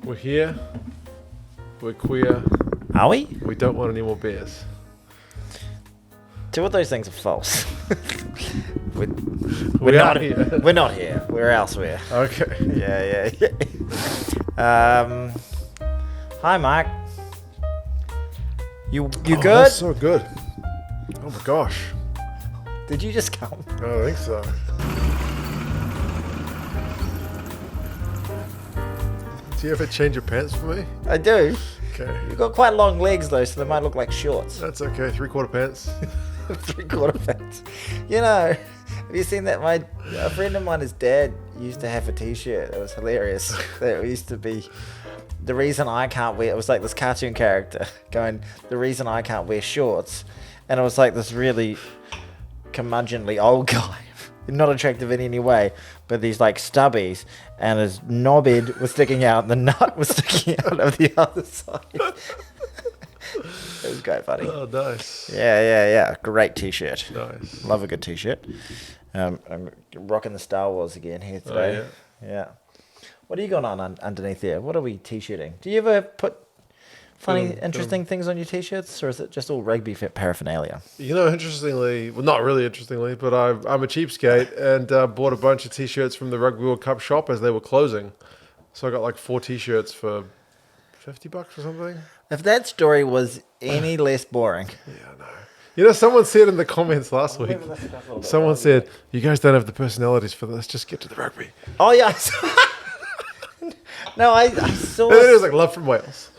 We're here. We're queer. Are we? We don't want any more beers. Two of those things are false. we're We are not here. We're not here. We're elsewhere. Okay. Yeah. Hi, Mike. You good? That's so good. Oh my gosh. Did you just come? I don't think so. Do you ever change your pants for me? I do. Okay. You've got quite long legs though, so they might look like shorts. That's okay. 3/4 pants. 3/4 pants. You know, have you seen that? A friend of mine, his dad used to have a T-shirt. It was hilarious. That used to be the reason I can't wear. It was like this cartoon character going, the reason I can't wear shorts, and it was like this really curmudgeonly old guy, not attractive in any way, but these like stubbies, and his knobhead was sticking out, and the nut was sticking out of the other side. It was quite funny. Oh, nice. Yeah. Great T-shirt. Nice. Love a good T-shirt. I'm rocking the Star Wars again here today. Oh, yeah. What are you got on underneath there? What are we T-shirting? Do you ever put funny, interesting things on your T-shirts, or is it just all rugby fit paraphernalia? You know, interestingly, well, not really interestingly, but I'm a cheapskate and bought a bunch of T-shirts from the Rugby World Cup shop as they were closing. So I got like 4 T-shirts for $50 or something. If that story was any less boring. Yeah, I know. You know, someone said in the comments last week, someone said, you guys don't have the personalities for this, just get to the rugby. Oh, yeah. No, I saw... And then it was like, love from Wales.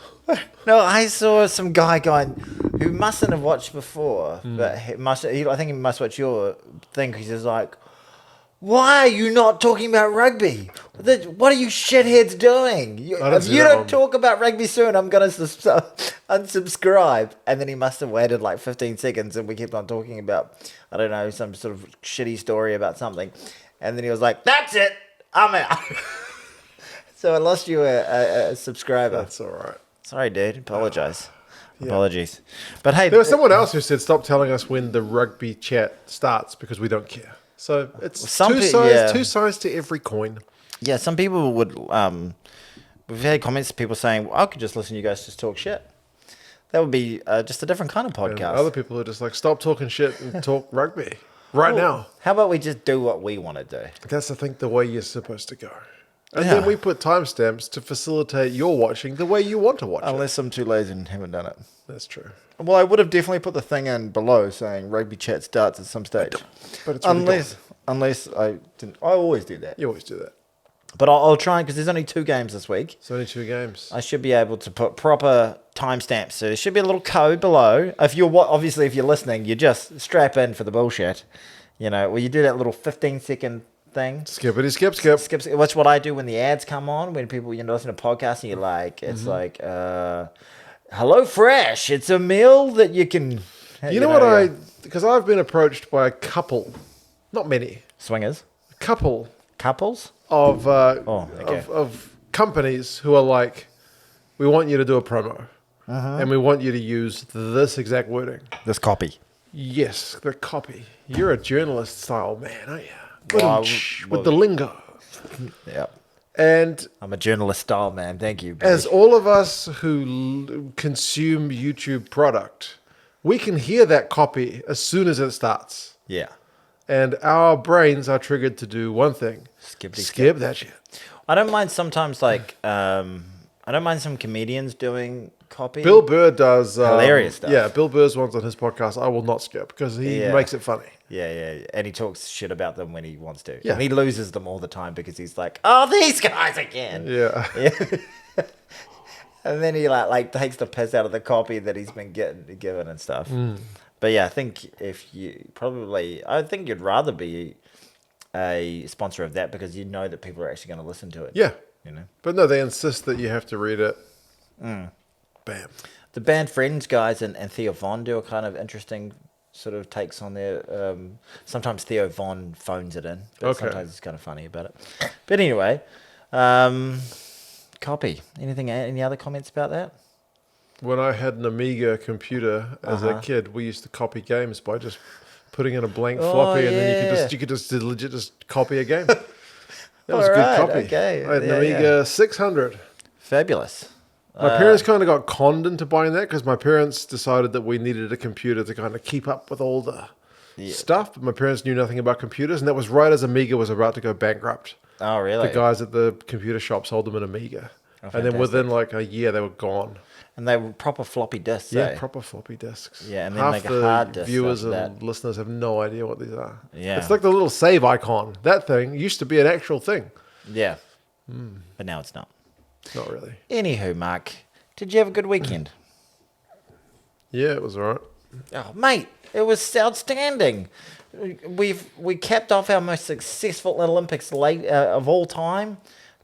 No, I saw some guy going who mustn't have watched before, but I think he must watch your thing because he's like, why are you not talking about rugby? What are you shitheads doing? If you don't talk about rugby soon, I'm going to unsubscribe. And then he must have waited like 15 seconds and we kept on talking about, I don't know, some sort of shitty story about something. And then he was like, that's it, I'm out. So I lost you a subscriber. That's all right. Sorry, dude. Apologize. Yeah. Apologies. But hey, There was someone else who said, stop telling us when the rugby chat starts because we don't care. So it's two sides to every coin. Yeah, some people would. We've had comments of people saying, well, I could just listen to you guys just talk shit. That would be just a different kind of podcast. And other people are just like, stop talking shit and talk rugby now. How about we just do what we want to do? That's, I think, the way you're supposed to go. And then we put timestamps to facilitate your watching the way you want to watch it. Unless I'm too lazy and haven't done it. That's true. Well, I would have definitely put the thing in below saying rugby chat starts at some stage. But it's really unless I didn't. I always do that. You always do that. But I'll try, because there's only 2 games this week. It's only 2 games. I should be able to put proper timestamps. So there should be a little code below. If you're listening, you just strap in for the bullshit. You know, well, you do that little 15-second thing. Skippity skip. That's what I do when the ads come on. When people, listen to podcasts and you're like, it's like, Hello Fresh. It's a meal that you can. You know what because I've been approached by a couple, not many, swingers, couples of companies who are like, we want you to do a promo, and we want you to use this exact wording, this copy. Yes, the copy. You're a journalist style man, aren't you? With the lingo. Yeah. And I'm a journalist style man. Thank you. As all of us who consume YouTube product, we can hear that copy as soon as it starts. Yeah. And our brains are triggered to do one thing. Skip that shit. I don't mind sometimes, like, I don't mind some comedians doing copy. Bill Burr does hilarious stuff. Yeah, Bill Burr's ones on his podcast I will not skip because he makes it funny. Yeah. And he talks shit about them when he wants to. Yeah. And he loses them all the time because he's like, oh, these guys again. Yeah. And then he like takes the piss out of the copy that he's been given and stuff. But yeah, I think I think you'd rather be a sponsor of that because you know that people are actually going to listen to it. Yeah. But no, they insist that you have to read it. Bam. The band Friends guys and Theo Von do a kind of interesting sort of takes on their. Sometimes Theo Von phones it in, but sometimes it's kind of funny about it. But anyway, copy. Any other comments about that? When I had an Amiga computer as a kid, we used to copy games by just putting in a blank floppy, and then you could just legit just copy a game. That was good copy. Okay. I had an Amiga 600. Fabulous. My parents kind of got conned into buying that because my parents decided that we needed a computer to kind of keep up with all the stuff. But my parents knew nothing about computers, and that was right as Amiga was about to go bankrupt. Oh, really? The guys at the computer shop sold them an Amiga. And then within like a year, they were gone. And they were proper floppy disks, Yeah, eh? proper floppy disks. Yeah, and then half like a the hard disk viewers after and listeners have no idea what these are. Yeah. It's like the little save icon. That thing used to be an actual thing. Yeah. But now it's not. Not really. Anywho, Mark, did you have a good weekend? Yeah, it was all right. Oh, mate, it was outstanding. We capped off our most successful Olympics of all time.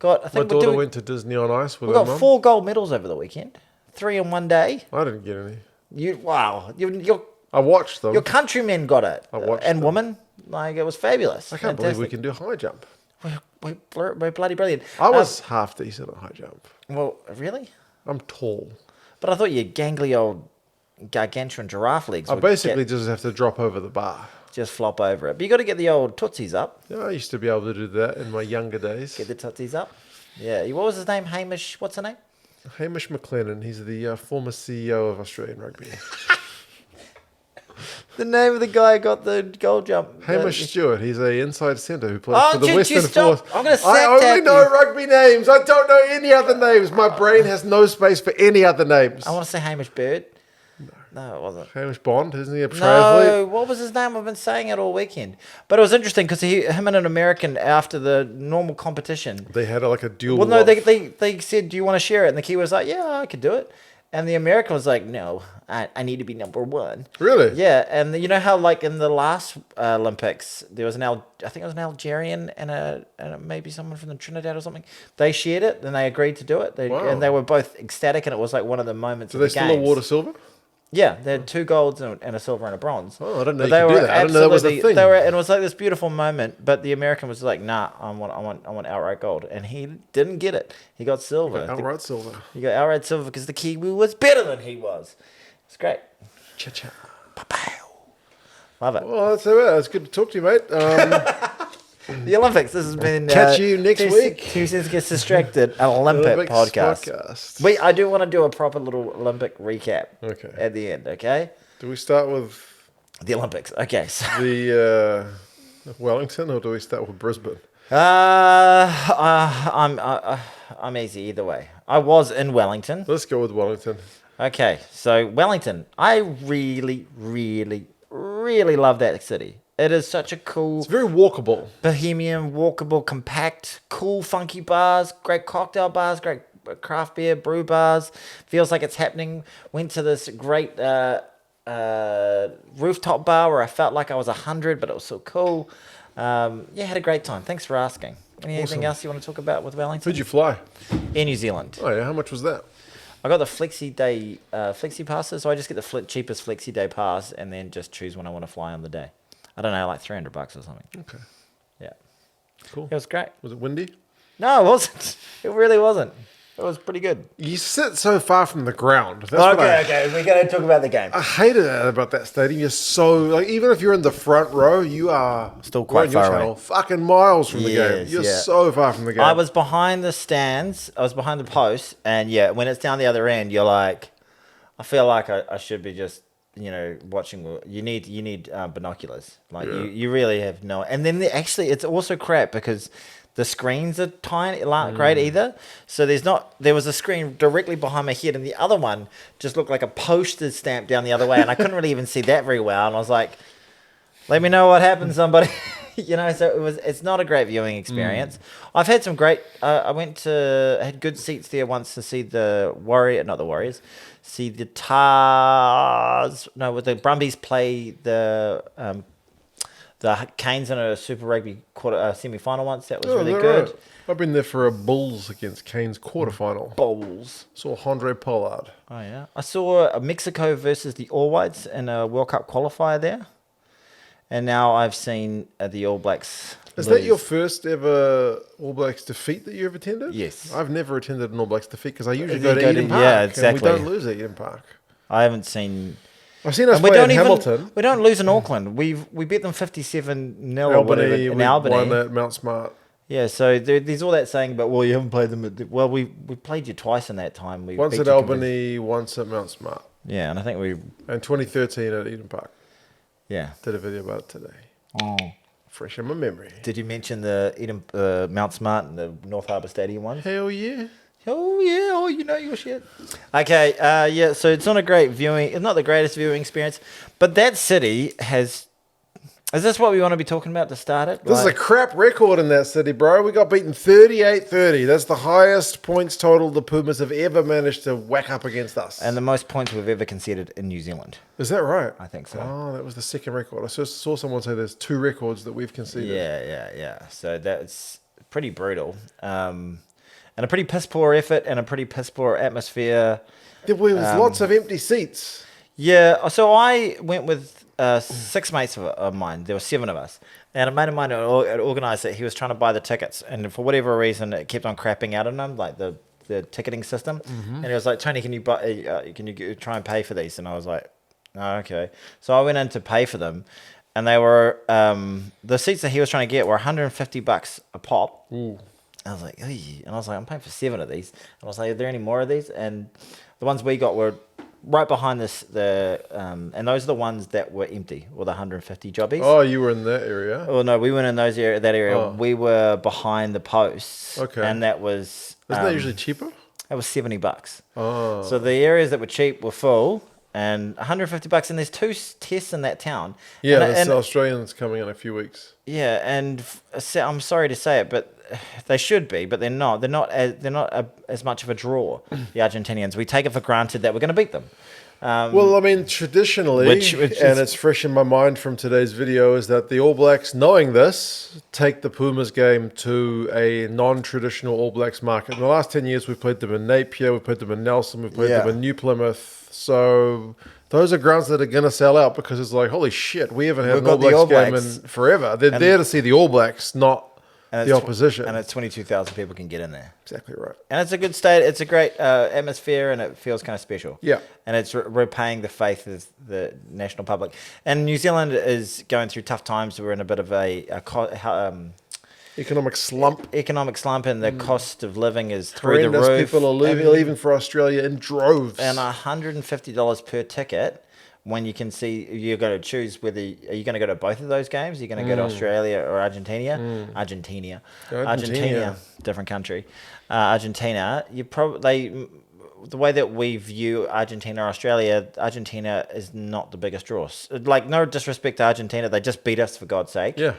I think My daughter went to Disney on Ice with we her got mum. 4 gold medals over the weekend. 3 in one day. I didn't get any. I I watched them. Your countrymen got it. I watched and them. women. Like, it was fabulous. I can't believe we can do high jump. We're bloody brilliant. I was half decent at high jump. Well, really? I'm tall. But I thought your gangly old gargantuan giraffe legs I would basically just have to drop over the bar. just flop over it. But you got to get the old tootsies up. Yeah, I used to be able to do that in my younger days. Get the tootsies up. Yeah. What was his name? Hamish. What's her name? Hamish McLennan. He's the former CEO of Australian Rugby. The name of the guy who got the gold jump. Hamish Stewart. He's a inside centre who plays Oh, for the did you Western stop? Force. I'm gonna sack I only tap know you. rugby names. I don't know any other names. My brain has no space for any other names. I want to say Hamish Bird. No, it wasn't. Hamish Bond, isn't he a No, triathlete? what was his name? I've been saying it all weekend. But it was interesting because him and an American, after the normal competition, They had like a duel. well, no, of- they said, "Do you want to share it?" And the Kiwi was like, "Yeah, I could do it." And the American was like, "No, I need to be number one." Really? Yeah, and you know how like in the last Olympics there was I think it was an Algerian and maybe someone from the Trinidad or something. They shared it, and they agreed to do it. Wow. And they were both ecstatic, and it was like one of the moments Do of they the still games. award a silver? Yeah, they had 2 golds and a silver and a bronze. Oh, I didn't know But you they could do were that. I didn't know that was a absolutely- thing. They were, and it was like this beautiful moment. But the American was like, "Nah, I want outright gold," and he didn't get it. He got silver. Outright silver. He got outright silver because the Kiwi was better than he was. It's great. Cha-cha. Love it. Well, that's it. It's good to talk to you, mate. The Olympics. This has been. Catch you next week. Two Cents Gets Distracted, an Olympic Olympics podcast. I do want to do a proper little Olympic recap. Okay. At the end, okay. Do we start with The Olympics. Okay. So, the Wellington or do we start with Brisbane? I'm easy either way. I was in Wellington. Let's go with Wellington. Okay, so Wellington, I really, really, really love that city. It is such a cool, It's very walkable. bohemian, walkable, compact, cool, funky bars, great cocktail bars, great craft beer, brew bars. Feels like it's happening. Went to this great rooftop bar where I felt like I was 100, but it was so cool. Yeah, had a great time. Thanks for asking. Anything Awesome. else you want to talk about with Wellington? Who'd you fly? In New Zealand. Oh yeah, how much was that? I got the flexi day flexi passes, so I just get the cheapest flexi day pass and then just choose when I want to fly on the day. I don't know, like $300 or something. Okay, Yeah, cool. it was great. Was it windy? No, it wasn't. It really wasn't. It was pretty good. You sit so far from the ground. That's what Okay. We're going to talk about the game. I hated that about that stadium. You're so like, even if you're in the front row, you are Still quite we're on your far away. channel, fucking miles from the game. Yes, You're yeah. so far from the game. I was behind the stands. I was behind the post, and yeah, when it's down the other end, you're like, I feel like I should be just watching. You need binoculars. Like Yeah. you really have no. And then it's also crap because the screens are tiny, aren't great either. So there was a screen directly behind my head, and the other one just looked like a postage stamp down the other way, and I couldn't really even see that very well. And I was like, let me know what happened, somebody. So it's not a great viewing experience. I've had some great. I had good seats there once to see the see the with the Brumbies play the Canes in a Super Rugby semi-final once. That was really is that good. right? I've been there for a Bulls against Canes quarterfinal. Bowls. Saw Andre Pollard. Oh yeah, I saw Mexico versus the All Whites in a World Cup qualifier there, and now I've seen the All Blacks. Is lose. that your first ever All Blacks defeat that you've attended? Yes. I've never attended an All Blacks defeat because I usually You go to go to- Eden Park. yeah, exactly. And we don't lose at Eden Park. I haven't seen. I've seen us And we play don't in even. Hamilton. We don't lose in Auckland. We beat them 57-0 or whatever Albany, in we Albany. won at Mount Smart. Yeah, so there's all that saying about, well, you haven't played them. Well, we played you twice in that time. We Once beat at you Albany, once at Mount Smart. Yeah, and I think we... And 2013 at Eden Park. Yeah. Did a video about it today. Oh. Fresh in my memory. Did you mention the Mount Smart and the North Harbour Stadium ones? Hell yeah. Oh, yeah. Oh, you know your shit. Okay, yeah, so it's not a great viewing... It's not the greatest viewing experience, but that city has... Is this what we want to be talking about to start it? This is a crap record in that city, bro. We got beaten 38-30. That's the highest points total the Pumas have ever managed to whack up against us. And the most points we've ever conceded in New Zealand. Is that right? I think so. Oh, that was the second record. I saw someone say there's 2 records that we've conceded. Yeah. So that's pretty brutal. And a pretty piss poor effort and a pretty piss poor atmosphere. There was lots of empty seats. Yeah, so I went with 6 mates of mine. There were 7 of us. And a mate of mine had organised it. He was trying to buy the tickets. And for whatever reason, it kept on crapping out on him, like the ticketing system. Mm-hmm. And he was like, Tony, can you try and pay for these? And I was like, oh, okay. So I went in to pay for them. And they were, the seats that he was trying to get were $150 a pop. Ooh. I was like, hey. And I was like, I'm paying for 7 of these. And I was like, are there any more of these? And the ones we got were right behind this, and those are the ones that were empty, or the 150 jobbies. Oh, you were in that area? Well, no, we weren't in that area. Oh. We were behind the posts. Okay. And that was... Isn't that usually cheaper? That was $70. Oh. So the areas that were cheap were full, and $150, and there's 2 tests in that town. Yeah, and, there's Australians coming in a few weeks. Yeah, and I'm sorry to say it, but they should be, but they're not. They're not as much of a draw. The Argentinians. We take it for granted that we're going to beat them. Well, I mean, traditionally, which and it's fresh in my mind from today's video, is that the All Blacks, knowing this, take the Pumas game to a non-traditional All Blacks market. In the last 10 years, we've played them in Napier, we've played them in Nelson, we've played them in New Plymouth. So those are grounds that are going to sell out because it's like, holy shit, we haven't had an All Blacks game in forever. They're there to see the All Blacks, not the opposition. And it's 22,000 people can get in there. Exactly right. And it's a good state. It's a great atmosphere, and it feels kind of special. Yeah. And it's repaying the faith of the national public. And New Zealand is going through tough times. We're in a bit of a economic slump. And the cost of living is through the roof. People are leaving for Australia in droves. And $150 per ticket. When you can see, you're going to choose whether are you going to go to both of those games. You're going to go to Australia or Argentina. Argentina, different country. Argentina. You probably the way that we view Argentina or Australia, Argentina is not the biggest draw. Like, no disrespect to Argentina, they just beat us, for God's sake. Yeah.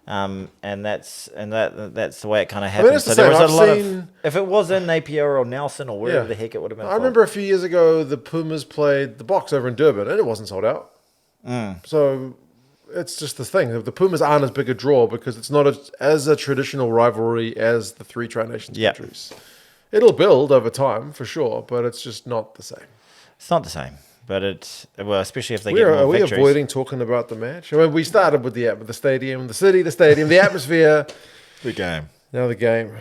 And that's the way it kind of happened. So there was a lot of, if it was in Napier or Nelson or wherever the heck it would have been. I remember a few years ago the Pumas played the Boks over in Durban and it wasn't sold out. So it's just the thing. The Pumas aren't as big a draw because it's not as a traditional rivalry as the 3 Tri-Nations countries. It'll build over time for sure, but it's just not the same. It's not the same. But especially if they get more Are we victories. avoiding talking about the match? I mean, we started with the stadium, the city, the stadium, the atmosphere. The game. Now the game.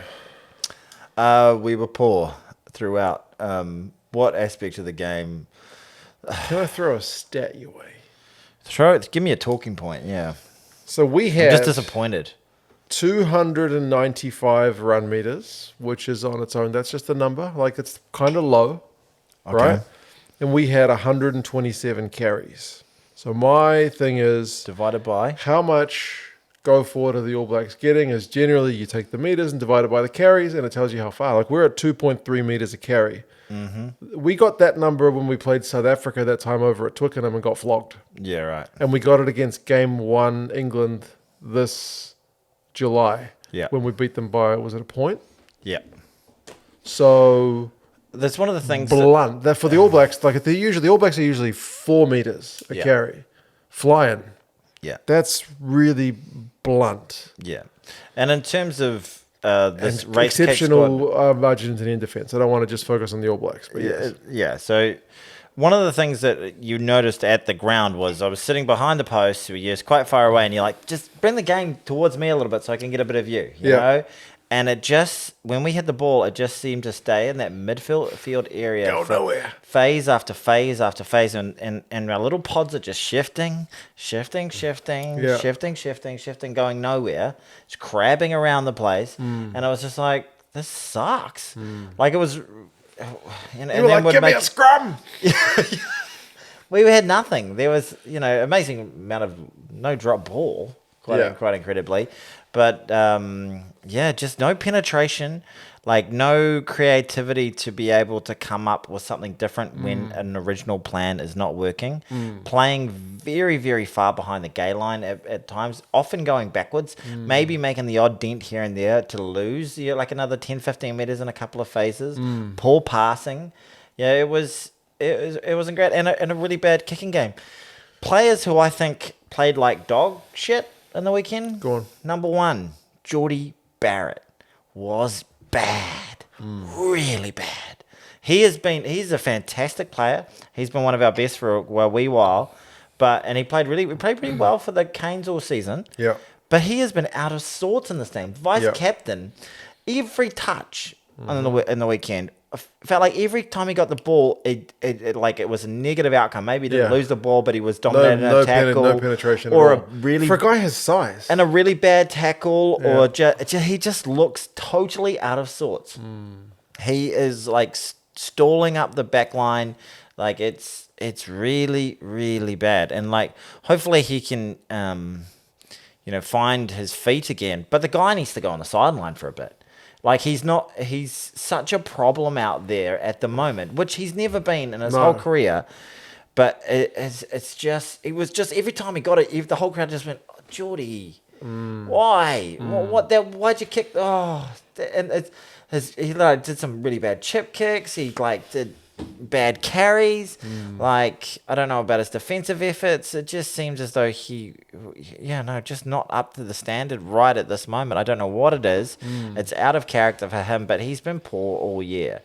We were poor throughout. What aspect of the game? Can I throw a stat your way? Give me a talking point, yeah. So we had... I'm just disappointed. 295 run meters, which is on its own. That's just a number. Like, it's kind of low, right? And we had 127 carries. So my thing is... Divided by? How much go forward are the All Blacks getting is generally you take the meters and divide it by the carries and it tells you how far. Like, we're at 2.3 meters a carry. Mm-hmm. We got that number when we played South Africa that time over at Twickenham and got flogged. Yeah, right. And we got it against Game 1 England this July. Yeah. When we beat them by, was it a point? Yeah. So... That's one of the things. Blunt. That for the All Blacks, like the All Blacks are usually 4 meters a carry, flying. Yeah, that's really blunt. Yeah, and in terms of this race exceptional Argentinian defense, I don't want to just focus on the All Blacks, but yeah. So one of the things that you noticed at the ground was I was sitting behind the post, so you're quite far away, and you're like, just bring the game towards me a little bit so I can get a bit of view, you know. And it just, when we had the ball, it just seemed to stay in that midfield area. Go nowhere. Phase after phase after phase. And our little pods are just shifting, Yeah. shifting, going nowhere. It's crabbing around the place. And I was just like, this sucks. Like it was... And You were like, give me a scrum. We had nothing. There was, amazing amount of no drop ball, quite incredibly. But, just no penetration, like no creativity to be able to come up with something different when an original plan is not working. Playing very, very far behind the gay line at times, often going backwards, maybe making the odd dent here and there to lose, like another 10, 15 metres in a couple of phases. Poor passing. Yeah, it wasn't great. And a really bad kicking game. Players who I think played like dog shit in the weekend. Go on. Number one, Geordie Barrett was bad. Really bad. He's a fantastic player. He's been one of our best for a wee while. And he played pretty well for the Canes all season. Yeah. But he has been out of sorts in this team. Vice captain, every touch in the weekend. Felt like every time he got the ball, it was a negative outcome. Maybe he didn't lose the ball, but he was dominated in a tackle. No penetration or at all. a really For a guy his size. and a really bad tackle, or he just looks totally out of sorts. He is like stalling up the back line, like it's really, really bad. And like hopefully he can find his feet again. But the guy needs to go on the sideline for a bit. Like he's such a problem out there at the moment, which he's never been in his whole career. But it was just every time he got it, the whole crowd just went, oh, Geordie, why? Why'd you kick? Oh, and he did some really bad chip kicks. He did bad carries. Like, I don't know about his defensive efforts. It just seems as though just not up to the standard right at this moment. I don't know what it is. It's out of character for him, but he's been poor all year.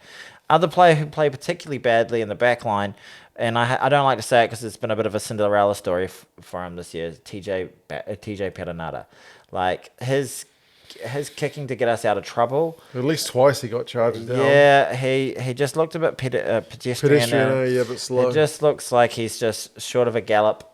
Other player who played particularly badly in the back line, and I don't like to say it because it's been a bit of a Cinderella story for him this year, is TJ Perenara. Like, his kicking to get us out of trouble. At least twice he got charged down. Yeah, he just looked a bit pedestrian. But slow. It just looks like he's just short of a gallop.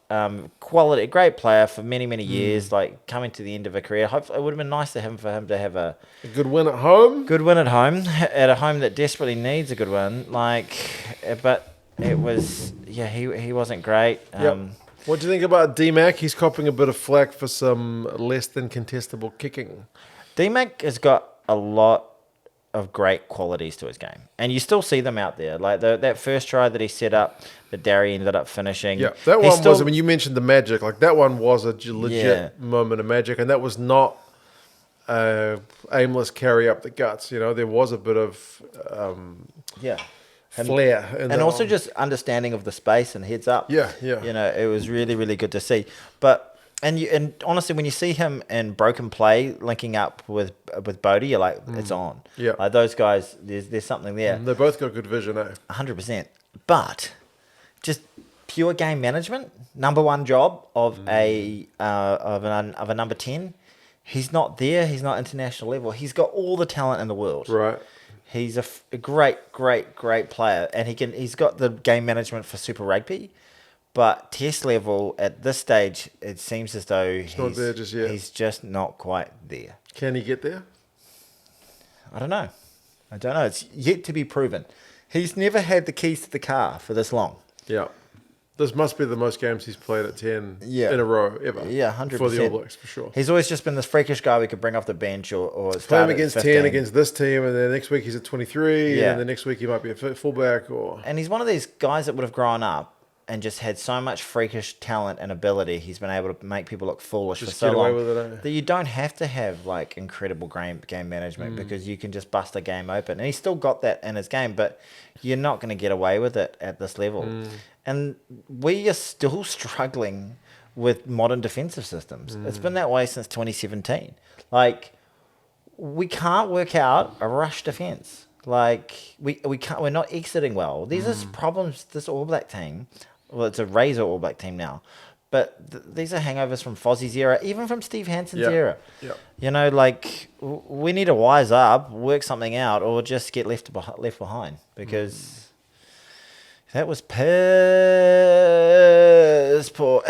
Quality, great player for many, many years, like coming to the end of a career. Hopefully, it would have been nice for him to have a good win at home. Good win at home, at a home that desperately needs a good win. But it was, he wasn't great. What do you think about D-Mac? He's copping a bit of flack for some less than contestable kicking. D-Mac has got a lot of great qualities to his game, and you still see them out there. Like that first try that he set up, that Darry ended up finishing. Yeah, that one was. I mean, you mentioned the magic. Like that one was a legit moment of magic, and that was not aimless carry up the guts. There was a bit of flair, and also just understanding of the space and heads up. Yeah. It was really, really good to see. But and honestly, when you see him in broken play linking up with Bodie, you're like, it's on. Yeah, like those guys, there's something there. They both got good vision, 100%. But just pure game management, number one job of a number 10. He's not there. He's not international level. He's got all the talent in the world. Right. He's a great player, and he's got the game management for Super Rugby. But test level at this stage, it seems as though he's not there just yet. He's just not quite there. Can he get there? I don't know. It's yet to be proven. He's never had the keys to the car for this long. Yeah. This must be the most games he's played at 10 in a row ever. Yeah, 100%. For the All Blacks, for sure. He's always just been this freakish guy we could bring off the bench or start play him against 15. 10 against this team, and then next week he's at 23, and then next week he might be a fullback. And he's one of these guys that would have grown up and just had so much freakish talent and ability. He's been able to make people look foolish just for so long with it, that you don't have to have like incredible game management because you can just bust a game open. And he's still got that in his game, but you're not going to get away with it at this level. And we are still struggling with modern defensive systems. It's been that way since 2017. Like, we can't work out a rush defense. Like, we can't. We're not exiting well. These are problems. This All Black team. Well, it's a Razor All Black team now, But these are hangovers from Fozzie's era, even from Steve Hansen's era. Yeah. You know, like, we need to wise up, work something out, or just get left behind. Because that was piss poor.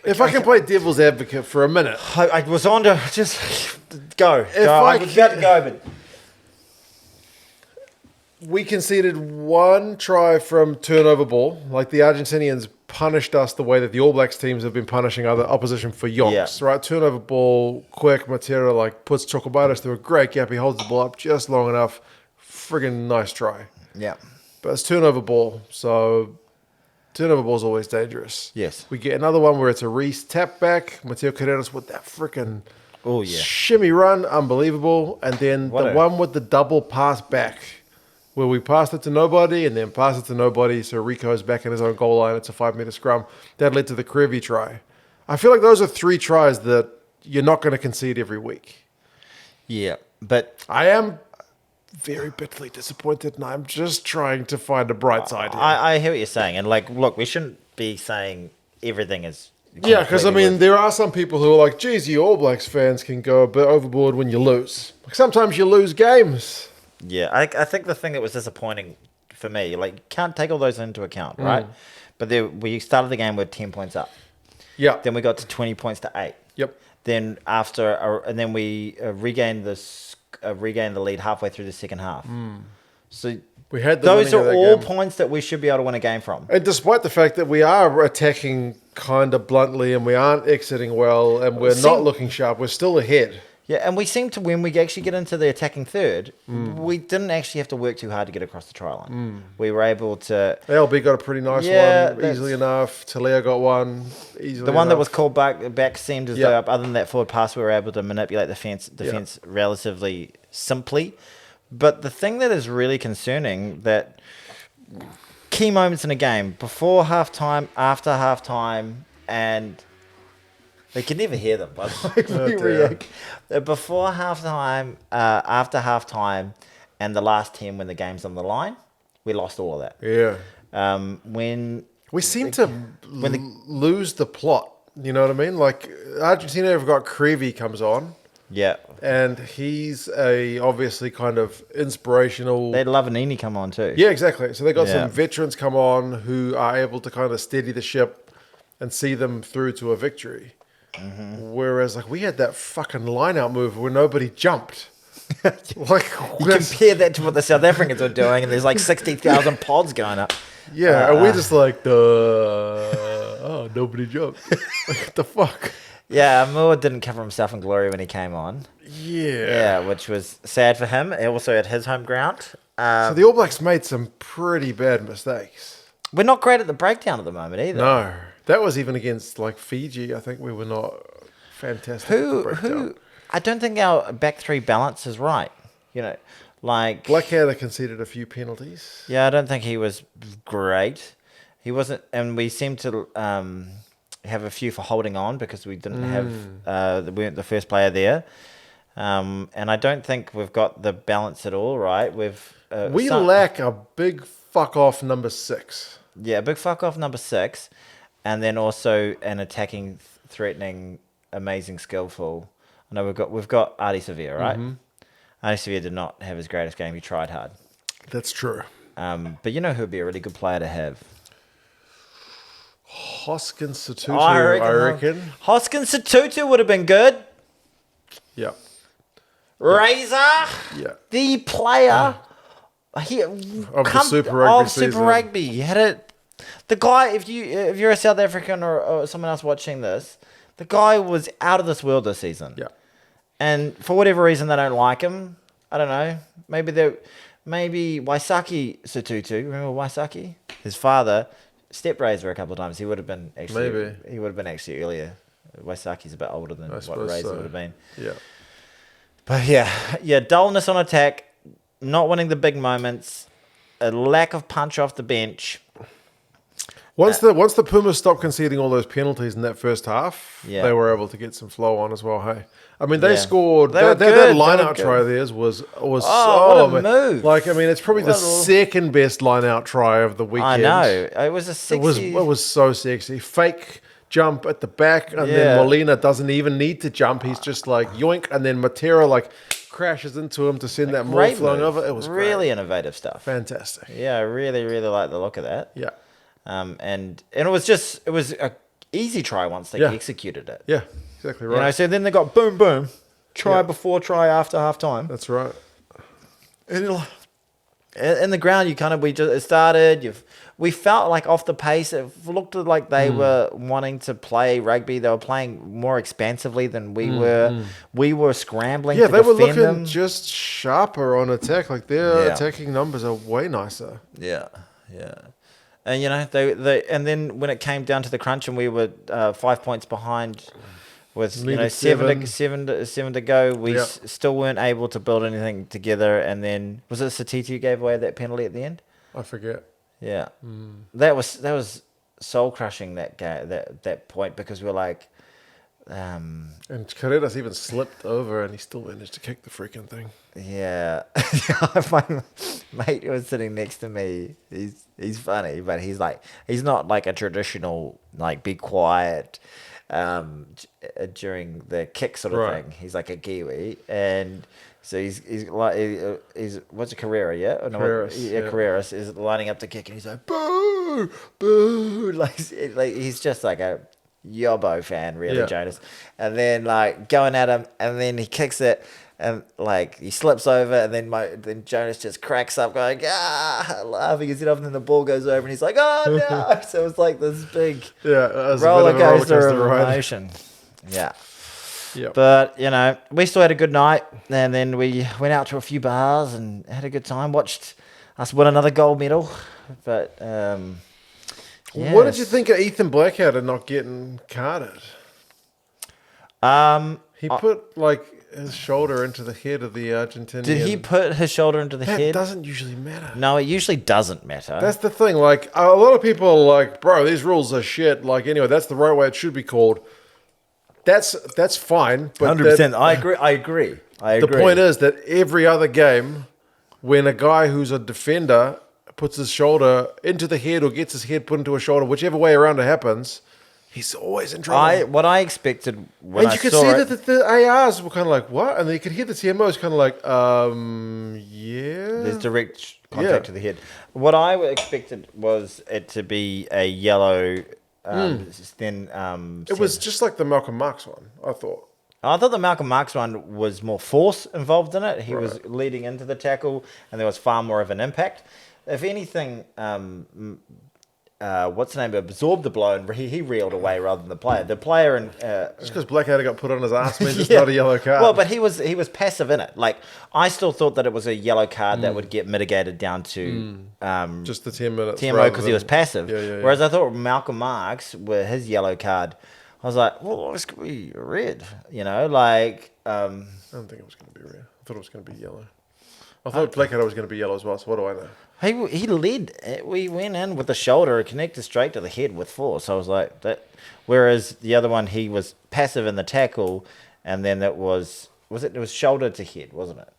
If I can play devil's advocate for a minute. I was on to just go. If I was about to go, but... We conceded one try from turnover ball. Like the Argentinians punished us the way that the All Blacks teams have been punishing other opposition for yonks, right? Turnover ball, quick, Matera like puts Chocobatas through a great gap. He holds the ball up just long enough. Friggin' nice try. Yeah. But it's turnover ball, so turnover ball is always dangerous. Yes. We get another one where it's a Reese tap back. Mateo Carreras with that freaking shimmy run, unbelievable. And then one with the double pass back, where we passed it to nobody and then passed it to nobody. So Rico's back in his own goal line. It's a 5-meter scrum. That led to the Krevy try. I feel like those are 3 tries that you're not going to concede every week. Yeah, but... I am very bitterly disappointed, and I'm just trying to find a bright side here. I hear what you're saying. And, like, look, we shouldn't be saying everything is... Yeah, because, I mean, there are some people who are like, geez, you All Blacks fans can go a bit overboard when you lose. Like, sometimes you lose games. Yeah, I think the thing that was disappointing for me, like, you can't take all those into account, right? But we started the game with 10 points up. Yeah. Then we got to 20 points to 8. Yep. Then then we regained the lead halfway through the second half. So we had those are all game. points that we should be able to win a game from. And despite the fact that we are attacking kind of bluntly and we aren't exiting well and we're not looking sharp, we're still ahead. Yeah, and we seem to, when we actually get into the attacking third, we didn't actually have to work too hard to get across the try line. We were able to... ALB got a pretty nice one, easily enough. Talea got one, easily The one that enough. was called back seemed as though, other than that forward pass, we were able to manipulate the defense relatively simply. But the thing that is really concerning, that key moments in a game, before halftime, after halftime, and... They can never hear them, by the way. Before halftime, after halftime, and the last 10 when the game's on the line, we lost all of that. Yeah. When we seem to lose the plot, you know what I mean? Like, Argentina have got Krevy comes on. Yeah. And he's obviously kind of inspirational. They had Lavanini come on too. Yeah, exactly. So they got some veterans come on who are able to kind of steady the ship and see them through to a victory. Whereas, like, we had that fucking line-out move where nobody jumped. Like, you compare that to what the South Africans were doing, and there's like 60,000 pods going up. Yeah, and we're just like, nobody jumped. Like, what the fuck? Yeah, Moore didn't cover himself in glory when he came on. Yeah, which was sad for him. Also at his home ground. So the All Blacks made some pretty bad mistakes. We're not great at the breakdown at the moment either. No. That was even against, like, Fiji. I think we were not fantastic. Who? I don't think our back three balance is right. You know, like... Blackadder conceded a few penalties. Yeah, I don't think he was great. He wasn't... And we seemed to have a few for holding on because we didn't have... we weren't the first player there. And I don't think we've got the balance at all, right? We lack a big fuck-off number 6. Yeah, a big fuck-off number 6. And then also an attacking, threatening, amazing, skillful. I know we've got Artie Sevilla, right? Artie Sevilla did not have his greatest game. He tried hard. That's true. But you know who would be a really good player to have? Hoskins Sotutu, I reckon. Hoskins Sotutu would have been good. Yeah. Razor. Yeah. The player. Of the Super Rugby season. Super Rugby. He had it. The guy, if you're a South African or someone else watching this, the guy was out of this world this season. Yeah. And for whatever reason, they don't like him. I don't know. Maybe Waisaki Sotutu. Remember Waisaki? His father step razor a couple of times. He would have been actually. He would have been actually earlier. Waisaki's a bit older than what Razor would have been. Yeah. But yeah, dullness on attack, not winning the big moments, a lack of punch off the bench. Once the Pumas stopped conceding all those penalties in that first half, they were able to get some flow on as well. Hey, I mean, they scored. That line-out try of theirs was what a move! Like, I mean, it's probably the second best line-out try of the weekend. I know, it was a sexy. It was so sexy. Fake jump at the back, and Yeah. then Molina doesn't even need to jump. He's just like yoink, and then Matera like crashes into him to send that ball Great flowing move. over. It was really great. innovative stuff. Fantastic. Yeah, I really, really like the look of that. Yeah. And it was a easy try once they Yeah. executed it. Yeah. Exactly right. You know, so then they got boom, boom, try before, try after half time. That's right. And in the ground, it started. We felt like off the pace. It looked like they were wanting to play rugby. They were playing more expansively than we were. We were scrambling. Yeah, to they were defend looking them. just sharper on attack. Like their Yeah. attacking numbers are way nicer. Yeah, yeah. And you know they and then when it came down to the crunch and we were 5 points behind with Needed seven to go, we Yeah. still weren't able to build anything together. And then was it Satiti who gave away that penalty at the end? I forget. Yeah, that was soul crushing that that point because we're like, And Carreras even slipped over, and he still managed to kick the freaking thing. yeah. My mate who was sitting next to me, he's funny, but he's not like a traditional like be quiet during the kick sort of Right. thing. He's like a Kiwi, and so he's what's a Carrera, yeah? Or no, Carreras, yeah, yeah. Carreras is lining up to kick, and he's like boo, boo, like he's just like a Yobbo fan, really, Yeah. Jonas. And then like going at him, and then he kicks it, and like he slips over, and then Jonas just cracks up, going laughing his head off, and then the ball goes over, and he's like, oh no! So it's like this big Yeah, it was roller a bit of a coaster of ride. emotion. Yeah. Yep. But, you know, we still had a good night, and then we went out to a few bars and had a good time, watched us win another gold medal. But, What did you think of Ethan Blackadder not getting carded? He put like his shoulder into the head of the Argentinian. Did he put his shoulder into the That head? doesn't usually matter. No, it usually doesn't matter. That's the thing. Like a lot of people are like, bro, these rules are shit. Like anyway, that's the right way it should be called. That's fine. But 100%. I agree. the point is that every other game, when a guy who's a defender puts his shoulder into the head or gets his head put into a shoulder, whichever way around it happens, he's always in trouble. What I expected when And I you could saw see it, that the ARs were kind of like, what? And then you could hear the TMOs kind of like, yeah. there's direct contact Yeah. to the head. What I expected was it to be a yellow. It was just like the Malcolm Marks one, I thought. I thought the Malcolm Marks one was more force involved in it. He was leading into the tackle, and there was far more of an impact. If anything, what's the name? Absorbed the blow, and he reeled away rather than the player. The player and Just because Blackadder got put on his ass means it's not a yellow card. well, but he was passive in it. Like I still thought that it was a yellow card that would get mitigated down to just the 10 minutes. TMO rather because he than- was passive. Yeah. Whereas I thought Malcolm Marks with his yellow card, I was like, well, it's gonna be red. You know, like. I don't think it was going to be red. I thought it was going to be yellow. I thought Blackadder was going to be yellow as well, so what do I know? He led. We went in with the shoulder, connected straight to the head with force. I was like that. Whereas the other one, he was passive in the tackle, and then it was shoulder to head, wasn't it?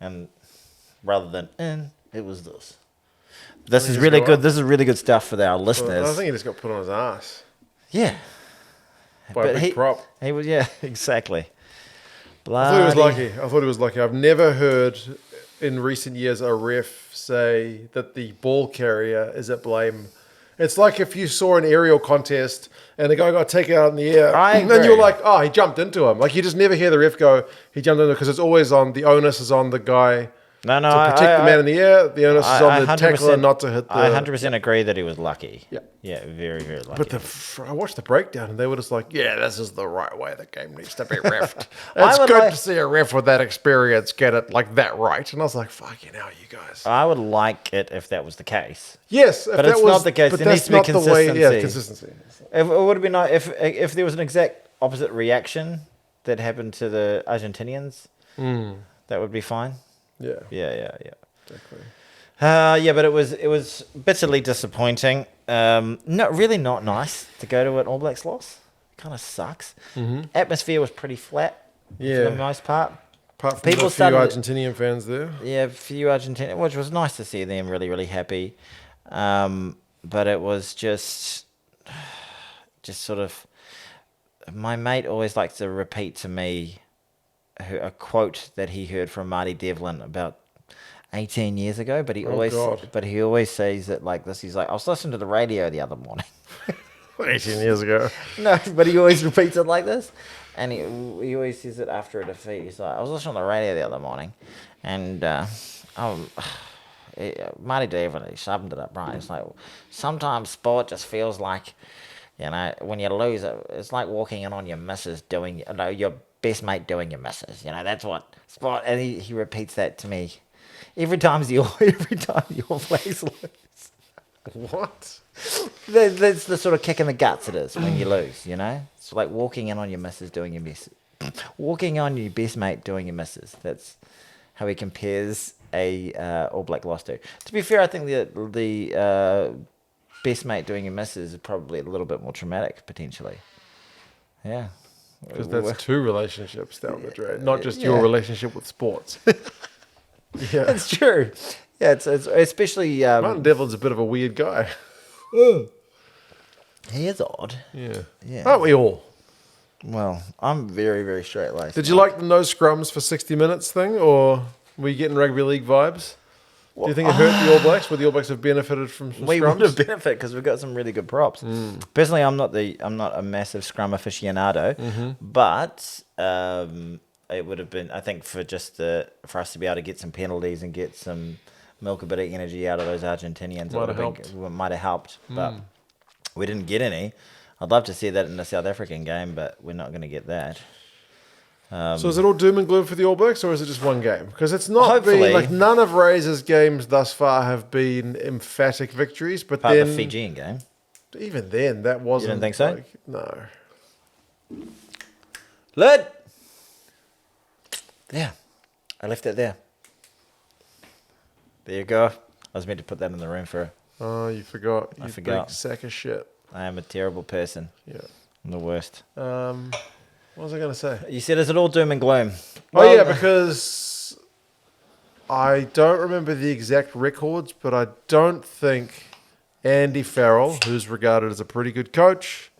And rather than in, it was this. This is just really go good. up. This is really good stuff for our Well, listeners. I think he just got put on his ass Yeah, by a big prop. He was exactly. I thought he was Bloody- lucky. I thought he was lucky. I've never heard in recent years a ref say that the ball carrier is at blame. It's like if you saw an aerial contest and the guy got taken out in the air, and agree. you're like, oh, he jumped into him. Like you just never hear the ref go, he jumped into, because it's always on, the onus is on the guy No, to protect the man in the air. The onus is on the 100% tackler not to hit the... I 100% agree that he was lucky. Yeah. Yeah, very, very lucky. But I watched the breakdown and they were just like, yeah, this is the right way the game needs to be reffed. I It's would good like- to see a ref with that experience get it like that right. And I was like, fucking hell, you guys. I would like it if that was the case. Yes, if But that it's was, not the case. But There that's needs to be not the way. Yeah, consistency. consistency. It would have been nice if there was an exact opposite reaction that happened to the Argentinians. That would be fine. Yeah, Yeah. exactly. Yeah, but it was bitterly disappointing. Not nice to go to an All Blacks loss. Kind of sucks. Atmosphere was pretty flat for Yeah. the most part. Apart from People a few started- Argentinian fans there. Yeah, a few Argentina, which was nice to see them really, really happy. But it was just sort of my mate always likes to repeat to me a quote that he heard from Marty Devlin about 18 years ago, but he always says it like this. He's like, I was listening to the radio the other morning. 18 years ago. No, but he always repeats it like this. And he always says it after a defeat. He's like, I was listening to the radio the other morning, and Marty Devlin, he summed it up right. It's like, sometimes sport just feels like, when you lose, it's like walking in on your missus doing, your best mate doing your missus. That's what sport. And he repeats that to me every time your place lose. What? That's the sort of kick in the guts it is when you lose. It's like walking in on your missus doing your missus, walking on your best mate doing your missus. That's how he compares a All Black loss to. To be fair, I think the best mate doing your missus is probably a little bit more traumatic potentially. Yeah, because that's two relationships down the drain, not just your relationship with sports. Yeah, that's true. Yeah, it's especially Martin Devlin's a bit of a weird guy. He is odd. Yeah, Aren't we all? Well, I'm very, very straight laced. Did you like the no scrums for 60 minutes thing, or were you getting rugby league vibes? Do you think it hurt the All Blacks? Would the All Blacks have benefited from some we scrums? would have benefited because we've got some really good props. Personally, I'm not a massive scrum aficionado, but it would have been, I think, for us to be able to get some penalties and get some milk a bit of energy out of those Argentinians, might have helped. But we didn't get any. I'd love to see that in the South African game, but we're not going to get that. So is it all doom and gloom for the All Blacks, or is it just one game? Because it's not been, like, none of Razor's games thus far have been emphatic victories. But Apart then the Fijian game. Even then, that wasn't. You didn't think so? Like, no. Lid! Yeah. I left it there. There you go. I was meant to put that in the room for... Oh, you forgot. I forgot. Big sack of shit. I am a terrible person. Yeah. I'm the worst. What was I going to say? You said, is it all doom and gloom? Well, yeah, because I don't remember the exact records, but I don't think Andy Farrell, who's regarded as a pretty good coach,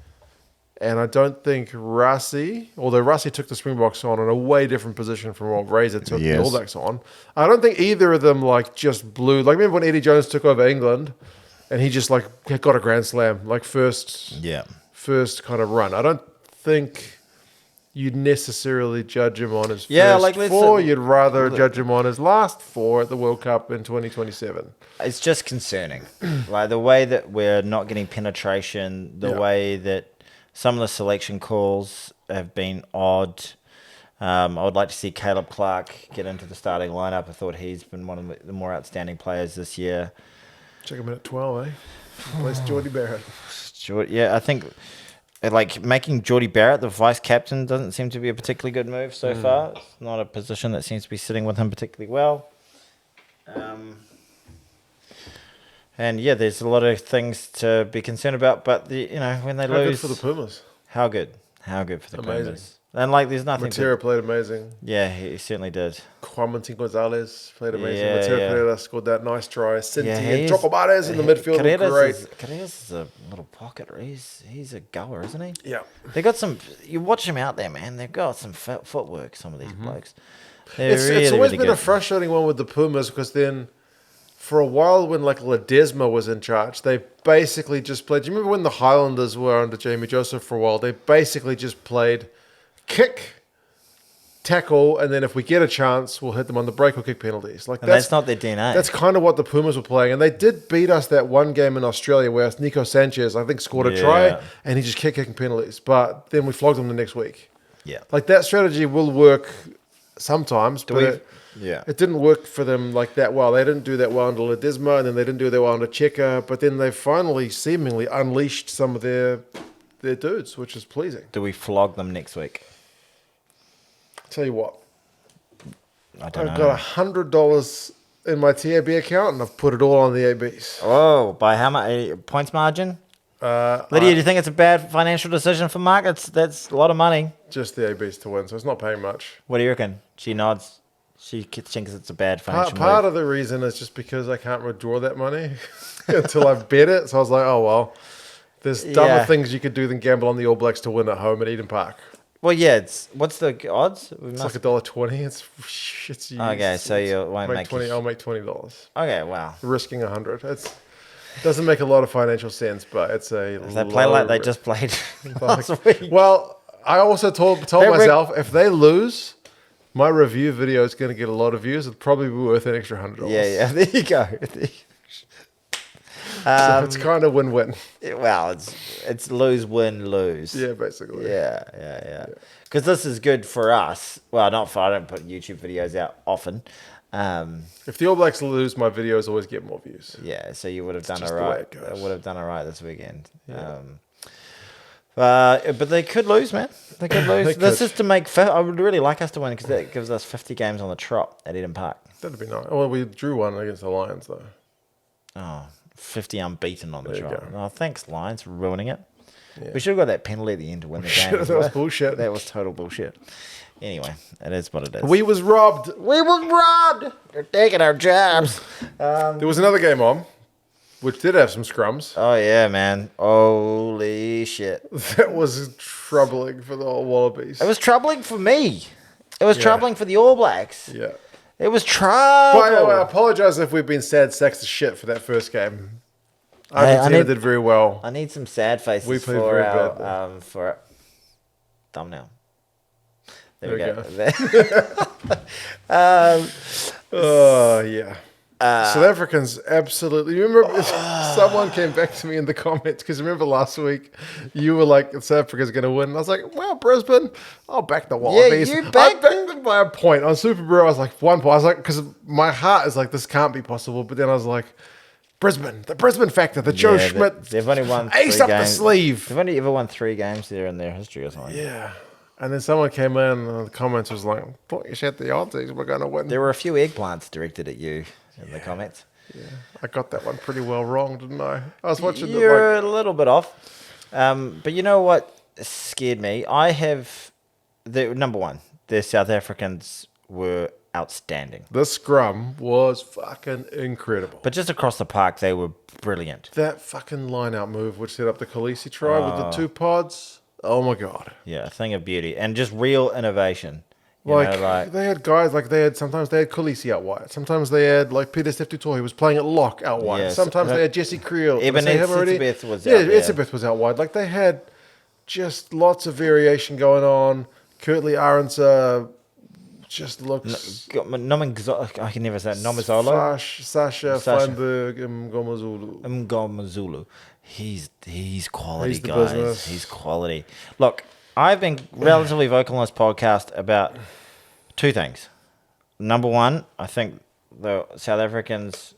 and I don't think Rassie, although Rassie took the Springboks on in a way different position from what Razor took the All Blacks on, I don't think either of them just blew. Like, remember when Eddie Jones took over England and he just got a grand slam, first kind of run. I don't think you'd necessarily judge him on his first four. You'd rather judge him on his last four at the World Cup in 2027. It's just concerning. Like the way that we're not getting penetration, the way that some of the selection calls have been odd. I would like to see Caleb Clark get into the starting lineup. I thought he's been one of the more outstanding players this year. Check him in at 12, eh? Replace Geordie Barrett. Yeah, I think... making Geordie Barrett the vice captain doesn't seem to be a particularly good move so far. It's not a position that seems to be sitting with him particularly well. And there's a lot of things to be concerned about. But when they lose, how good for the Pumas? How good for the Amazing. Pumas? And there's nothing. Matera played amazing. Yeah, he certainly did. Quamantin Gonzalez played amazing. Yeah, Matera Pereira scored that nice try. Cinti and Chocobares in the midfield were great. Carreras is a little pocket. He's a goer, isn't he? Yeah. They got some. You watch him out there, man. They've got some footwork. Some of these blokes. It's always been a frustrating one with the Pumas because then, for a while when Ledesma was in charge, they basically just played. Do you remember when the Highlanders were under Jamie Joseph for a while? They basically just played kick, tackle, and then if we get a chance, we'll hit them on the break or kick penalties. That's not their DNA. That's kind of what the Pumas were playing. And they did beat us that one game in Australia where Nico Sanchez, I think, scored a try, and he just kept kicking penalties. But then we flogged them the next week. Yeah. That strategy will work sometimes, but it didn't work for them that well. They didn't do that well under Ledesma, and then they didn't do that well under Cheika, but then they finally seemingly unleashed some of their dudes, which is pleasing. Do we flog them next week? Tell you what, I don't know. I've got $100 in my TAB account, and I've put it all on the ABs. Oh, by how much points margin? Lydia, do you think it's a bad financial decision for Mark? That's a lot of money. Just the ABs to win, so it's not paying much. What do you reckon? She nods. She thinks it's a bad financial part of the reason is just because I can't withdraw that money until I've bet it. So I was like, oh, well, There's dumber Yeah. things you could do than gamble on the All Blacks to win at home at Eden Park. Well, yeah. What's the odds? It's like $1.20. It's Okay, so you won't make 20. I'll make $20. Okay, wow. Risking 100. It doesn't make a lot of financial sense, but it's a. If they play like they just played last week. Well, I also told myself if they lose, my review video is going to get a lot of views. It'll probably be worth an extra $100. Yeah. There you go. So it's kind of win-win. Well, it's lose, win, lose. Yeah, basically. Yeah. Because this is good for us. Well, not for I don't put YouTube videos out often. If the All Blacks lose, my videos always get more views. Yeah, so you would have done just all the way right. it goes. Would have done all right this weekend. Yeah. But they could lose, man. They could lose. They This could. is to make. I would really like us to win because that gives us 50 games on the trot at Eden Park. That'd be nice. Well, we drew one against the Lions, though. Oh, 50 unbeaten on the There you trot. go. Oh, thanks, Lions, for ruining it. Yeah. We should have got that penalty at the end to win the game. That as was well. bullshit. That was total bullshit. Anyway, it is what it is. We was robbed. We were robbed. They're taking our jobs. There was another game on, which did have some scrums. Oh, yeah, man. Holy shit. That was troubling for the old Wallabies. It was troubling for me. It was Yeah. troubling for the All Blacks. Yeah. It was trouble. By the way, I apologise if we've been sad sacks of shit for that first game. Argentina did very well. I need some sad faces We played for very our badly. for thumbnail. There we There go. Oh, yeah. South Africans absolutely. You remember someone came back to me in the comments because remember last week you were like South Africa's going to win. And I was like, well, Brisbane, I'll back the Wallabies. you I backed backed them by a point on Super Bro. I was like 1 point. I was like, because my heart is like this can't be possible. But then I was like, Brisbane, the Brisbane factor, the Joe Schmidt. They've only won 3 ace up the games. sleeve. They've only ever won 3 games there in their history or something. Yeah. And then someone came in and the comments was like, "Thought you said the Aussies were going to win." There were a few eggplants directed at you in the comments. Yeah, I got that one pretty well wrong, didn't I? I was watching You're the a little bit off. But you know what scared me? I have number one. The South Africans were outstanding, the scrum was fucking incredible. but just across the park they were brilliant. That fucking line out move which set up the Khaleesi try with the 2 pods. Oh my god. Yeah, a thing of beauty and just real innovation. You Like, know, they had guys sometimes they had Khaleesi out wide. Sometimes they had like Peter Steph-Tutor, he was playing at lock out wide. Yeah, Sometimes so- they had Jesse Creel. Eben Did I say him already? Etzebeth was Yeah, out there. Etzebeth was out wide. Like they had just lots of variation going on. Kurtley Arendse just looks I can never say it. Nomazolo. Sasha Feinberg and Gomazulu. Mngomazulu. He's quality, He's the guys. business. He's quality. Look, I've been relatively vocal on this podcast about 2 things. Number one, I think the South Africans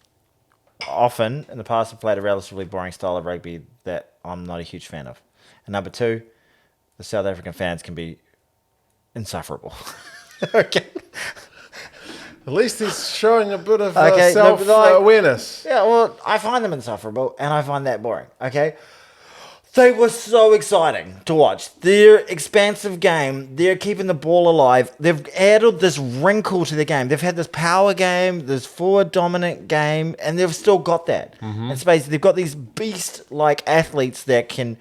often in the past have played a relatively boring style of rugby that I'm not a huge fan of. And number 2, the South African fans can be insufferable. Okay. At least he's showing a bit of Okay, no, but self-awareness. Yeah, well, I find them insufferable, and I find that boring, okay? They were so exciting to watch. Their expansive game, they're keeping the ball alive. They've added this wrinkle to the game. They've had this power game, this forward dominant game, and they've still got that. And space, they've got these beast-like athletes that can,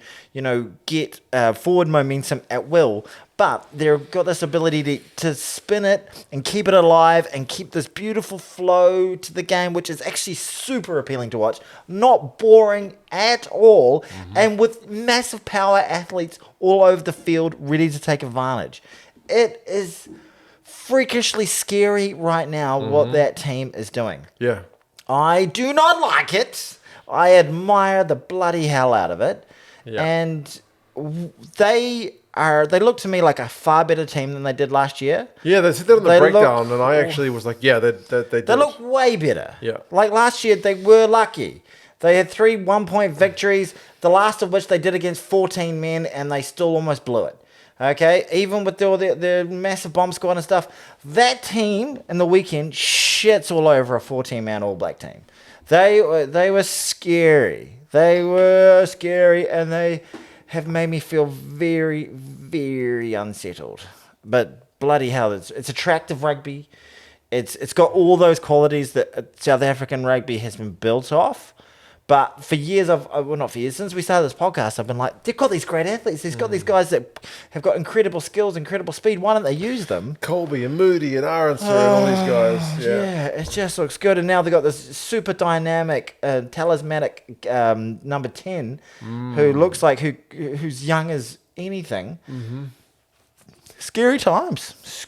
get forward momentum at will. But they've got this ability to spin it and keep it alive and keep this beautiful flow to the game, which is actually super appealing to watch. Not boring at all. And with massive power athletes all over the field ready to take advantage. It is freakishly scary right now what that team is doing. Yeah. I do not like it. I admire the bloody hell out of it. Yeah. And they look to me like a far better team than they did last year. Yeah, they said that on the They breakdown, look- and I actually was like, yeah, they did. They look way better. Yeah. Like last year, they were lucky. They had 3 1-point victories, the last of which they did against 14 men, and they still almost blew it. Okay? Even with all the massive bomb squad and stuff, that team in the weekend shits all over a 14-man All Black team. They were scary. They were scary, and they have made me feel very, very unsettled. But bloody hell, it's attractive rugby. It's got all those qualities that South African rugby has been built off. But for years, not for years, since we started this podcast, I've been like, they've got these great athletes. They've got these guys that have got incredible skills, incredible speed. Why don't they use them? Colby and Moody and Aronson and all these guys. Yeah, it just looks good. And now they've got this super dynamic, talismanic number 10 who looks like who's young as anything. Mm-hmm. Scary times. So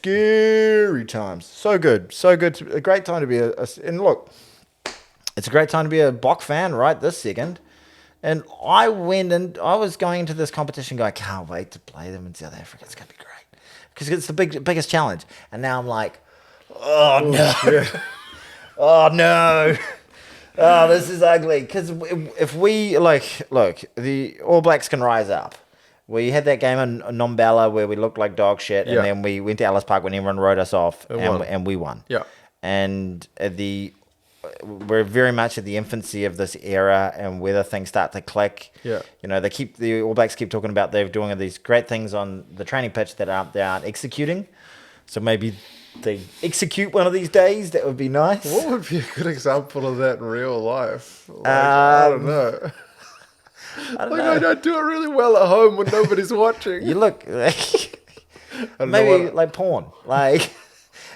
good. A great time to be and look, it's a great time to be a Boks fan right this second. And I went and I was going into this competition going, I can't wait to play them in South Africa. It's going to be great. Because it's the biggest challenge. And now I'm like, oh no. Yeah. Oh no. Oh, this is ugly. Because if we, look, the All Blacks can rise up. We had that game in Nombala where we looked like dog shit. And then we went to Ellis Park when everyone wrote us off. And we won. Yeah. And we're very much at the infancy of this era, and whether things start to click. Yeah. The All Blacks keep talking about they're doing these great things on the training pitch that they aren't executing. So maybe they execute one of these days. That would be nice. What would be a good example of that in real life? I don't know. I do it really well at home when nobody's watching. You look like porn, like.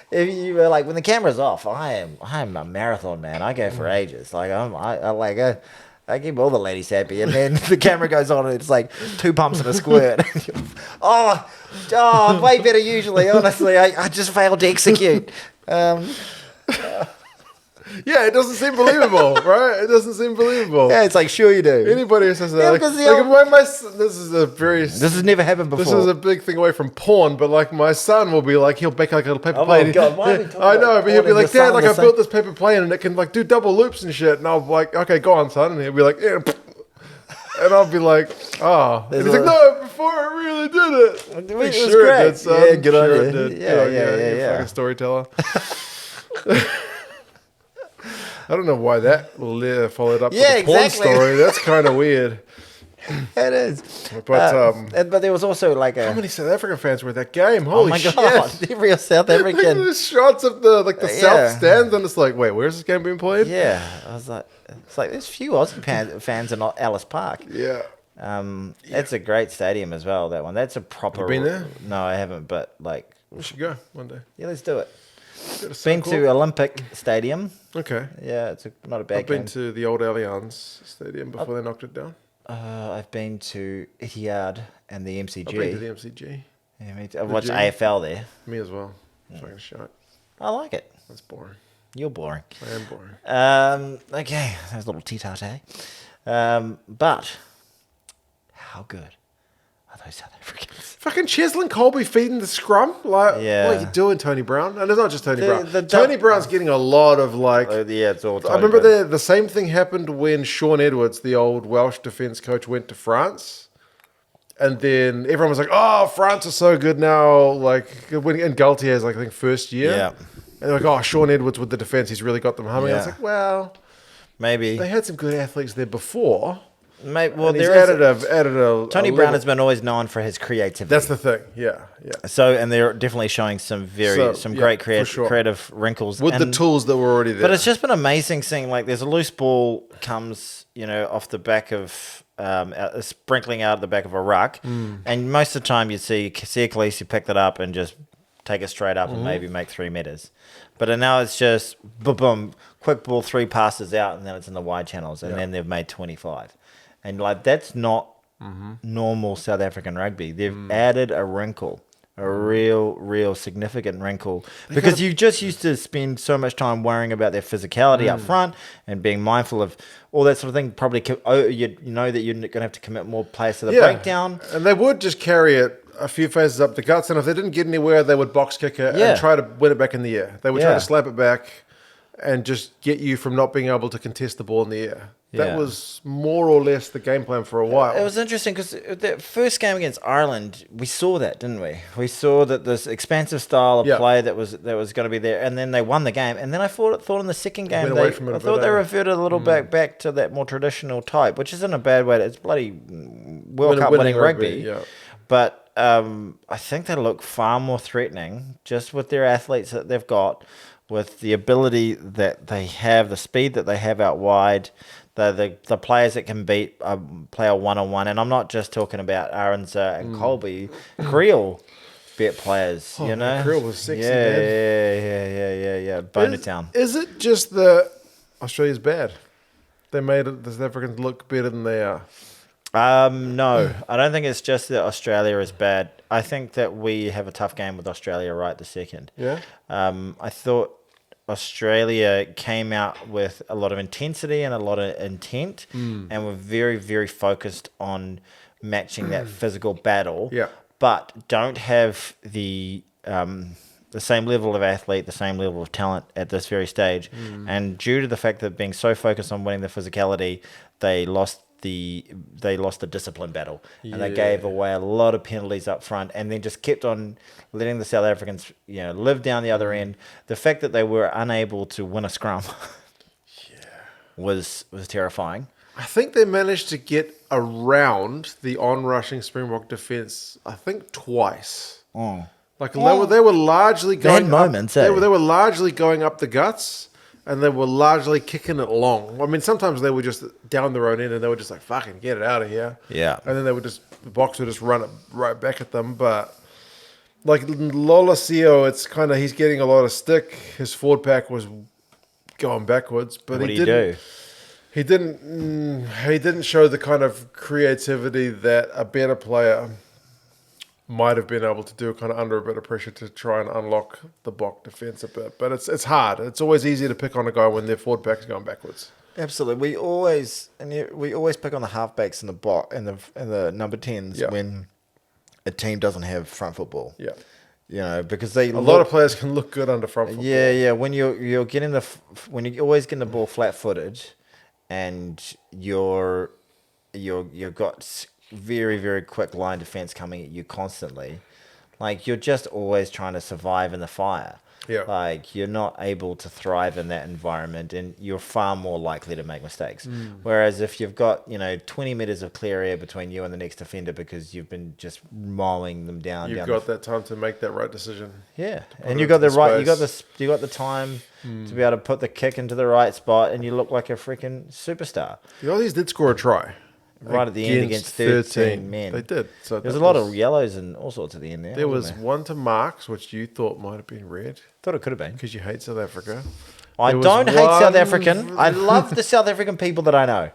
If you were like when the camera's off, I'm a marathon man. I go for ages. Like I keep all the ladies happy, and then the camera goes on, and it's like 2 pumps and a squirt. Way better usually. Honestly, I just failed to execute. Yeah, it doesn't seem believable, right? It doesn't seem believable. Yeah, it's like, sure you do. Anybody who says that, this has never happened before. This is a big thing away from porn, but like my son will be like, he'll make like a little paper plane. Oh my God, why are we talking I know, but he'll be like, Dad, like I built this paper plane and it can like do double loops and shit. And I'll be like, okay, go on, son. And he'll be like, yeah. And I'll be like, oh. And he's like, no, before I really did it. It was sure great. It did, son. Yeah, good on you. Yeah. Fucking storyteller. I don't know why that followed up with the porn story. That's kind of weird. It is. But there was also like how many South African fans were at that game? Holy shit. God. Every South African. There's shots of the South stands and it's like, wait, where's this game being played? Yeah. I was like, it's like there's few Aussie fans in Ellis Park. Yeah. It's a great stadium as well, that one. That's a proper... You been there? No, I haven't, but like... We should go one day. Yeah, let's do it. Been to Olympic Stadium. Okay. Yeah, it's not a bad game. I've been to the old Allianz Stadium before they knocked it down. I've been to Etihad and the MCG. I've been to the MCG. Yeah, me too. I've watched AFL there. Me as well. Fucking shite. I like it. That's boring. You're boring. I am boring. Okay, that was a little tea-tarte. But how good are those South Africans? Fucking Cheslin Colby feeding the scrum? Like, what are you doing, Tony Brown? And it's not just Tony Brown. Tony Brown's getting a lot of like... it's all Tony I remember the same thing happened when Sean Edwards, the old Welsh defence coach, went to France. And then everyone was like, oh, France is so good now. Like, when in Galtier's, like, I think, first year. Yeah. And they're like, oh, Sean Edwards with the defence, he's really got them humming. I was like, well... Maybe. They had some good athletes there before. Well, there added a Tony Brown has been always known for his creativity. That's the thing, yeah. So, and they're definitely showing some great creative wrinkles with the tools that were already there. But it's just been amazing seeing like there's a loose ball comes, off the back of sprinkling out the back of a ruck, and most of the time you see Khaleesi pick that up and just take it straight up and maybe make 3 meters. But now it's just boom, quick ball, 3 passes out, and then it's in the wide channels, and then they've made 25. And like that's not normal South African rugby. They've added a wrinkle, a real significant wrinkle, because you just used to spend so much time worrying about their physicality up front and being mindful of all that sort of thing. Probably you know that you're going to have to commit more players to the breakdown. And they would just carry it a few phases up the guts, and if they didn't get anywhere, they would box kick it and try to win it back in the air. They would try to slap it back and just get you from not being able to contest the ball in the air. That was more or less the game plan for a while. It was interesting because the first game against Ireland, we saw that, didn't we? We saw that this expansive style of play that was going to be there, and then they won the game. And then I thought in the second game, they reverted a little back to that more traditional type, which isn't a bad way. It's bloody World Cup winning rugby. Yeah. But I think they look far more threatening just with their athletes that they've got, with the ability that they have, the speed that they have out wide, The players that can beat a player one-on-one, and I'm not just talking about Aronsa and Colby. Creel beat players, you know? Creel was sexy, yeah. Boner Town. Is it just that Australia's bad? They made the South Africans look better than they are. No, I don't think it's just that Australia is bad. I think that we have a tough game with Australia right this second. Yeah? I thought Australia came out with a lot of intensity and a lot of intent, and were very, very focused on matching that physical battle. Yeah. But don't have the same level of athlete, the same level of talent at this very stage. And due to the fact that being so focused on winning the physicality, they lost the discipline battle, and they gave away a lot of penalties up front, and then just kept on letting the South Africans, live down the other end. The fact that they were unable to win a scrum, was terrifying. I think they managed to get around the on-rushing Springbok defence, I think twice. Like they were largely going had moments, they were largely going up the guts, and they were largely kicking it long. I mean, sometimes they were just down their own end, and they were just like, fucking get it out of here. Yeah. And then the Boks would just run it right back at them. But like Lolasio, it's kind of, he's getting a lot of stick. His forward pack was going backwards, but What do you do? He didn't show the kind of creativity that a better player might have been able to do, kind of under a bit of pressure to try and unlock the Bok defense a bit. But it's hard. It's always easy to pick on a guy when their forward back's going backwards. Absolutely. We always pick on the halfbacks and the bot and the number 10s when a team doesn't have front football. Yeah. Because a lot of players can look good under front football. Yeah. When you're getting when you're always getting the ball flat-footed, and you've got very, very quick line defense coming at you constantly, like you're just always trying to survive in the fire. Yeah. Like you're not able to thrive in that environment, and you're far more likely to make mistakes. Whereas if you've got 20 meters of clear air between you and the next defender because you've been just mowing them down, you've got that time to make that right decision. Yeah, and you got the right, you got the time to be able to put the kick into the right spot, and you look like a freaking superstar. The Aussies did score a try. Right at the end against 13 men. They did. So there's a lot of yellows and all sorts at the end there. There was one to Marks, which you thought might have been red. Thought it could have been. Because you hate South Africa. I don't hate South African. I love the South African people that I know.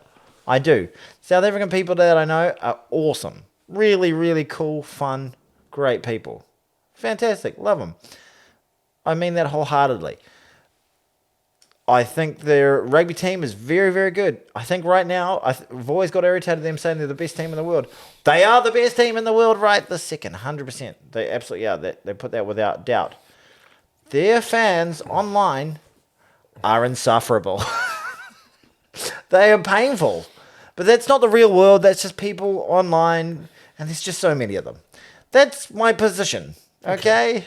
I do. South African people that I know are awesome. Really, really cool, fun, great people. Fantastic. Love them. I mean that wholeheartedly. I think their rugby team is very, very good. I think right now, I've always got irritated them saying they're the best team in the world. They are the best team in the world right this second, 100%. They absolutely are. They put that without doubt. Their fans online are insufferable. They are painful. But that's not the real world. That's just people online, and there's just so many of them. That's my position, okay?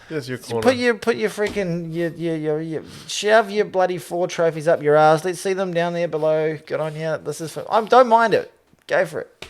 Yes, your corner. Put your freaking you shove your bloody 4 trophies up your ass. Let's see them down there below. Good on you. This is don't mind it. Go for it.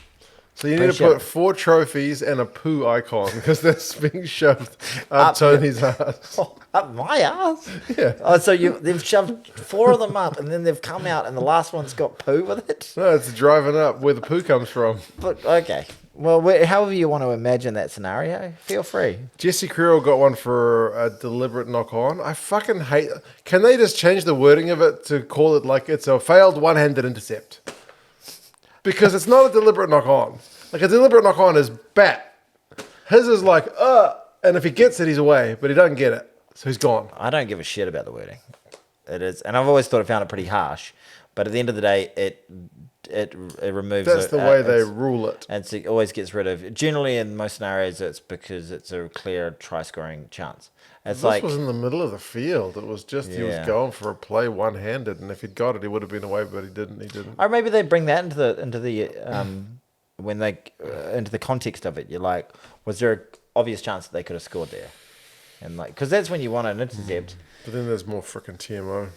So you need to put 4 trophies and a poo icon because that's being shoved up Tony's ass. Up my ass? Yeah. Oh, so they've shoved 4 of them up, and then they've come out, and the last one's got poo with it. No, it's driving up where the poo comes from. But okay. Well, however you want to imagine that scenario, feel free. Jesse Creel got one for a deliberate knock-on. I fucking hate... Can they just change the wording of it to call it like it's a failed one-handed intercept? Because it's not a deliberate knock-on. Like, a deliberate knock-on is bat. His is like, and if he gets it, he's away. But he doesn't get it, so he's gone. I don't give a shit about the wording. It is... And I've always found it pretty harsh. But at the end of the day, it removes That's the way they rule it. And it always gets rid of. Generally, in most scenarios, it's because it's a clear try-scoring chance. It's this was in the middle of the field. It was just he was going for a play one-handed, and if he'd got it, he would have been away, but he didn't. He didn't. Or maybe they bring that into the when they into the context of it. You're like, was there an obvious chance that they could have scored there? And like, because that's when you want an intercept. But then there's more freaking TMO.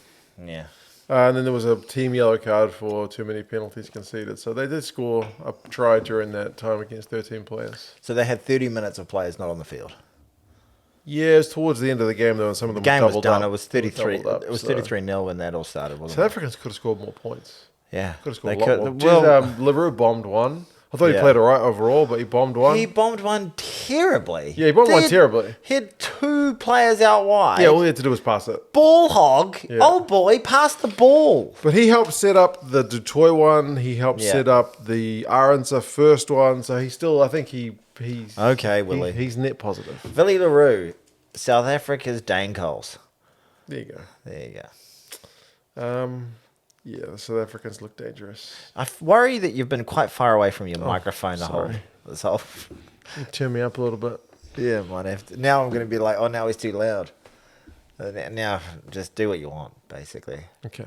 Yeah. And then there was a team yellow card for too many penalties conceded. So they did score a try during that time against 13 players. So they had 30 minutes of players not on the field. Yeah, it was towards the end of the game though, and some of them The game were was doubled done. up. It was 33. It was 33-0 when that all started, wasn't South it? Africans could have scored more points. Yeah. Could have scored They a lot more. could- Geez, LaRue bombed one. I thought he Yeah. played all right overall, but he bombed one. He bombed one terribly. Yeah, he bombed one terribly. He had 2 players out wide. Yeah, all he had to do was pass it. Ball hog. Yeah. Old boy, pass the ball. But he helped set up the Dutoy one. He helped Yeah. set up the Aronsa first one. So he's still, I think he's Okay, Willie. He's net positive. Willy LaRue, South Africa's Dane Coles. There you go. There you go. Yeah, the South Africans look dangerous. I worry that you've been quite far away from your microphone sorry. this whole. You turn me up a little bit. Yeah, might have to. Now I'm going to be like, oh, now he's too loud. Now just do what you want, basically. Okay.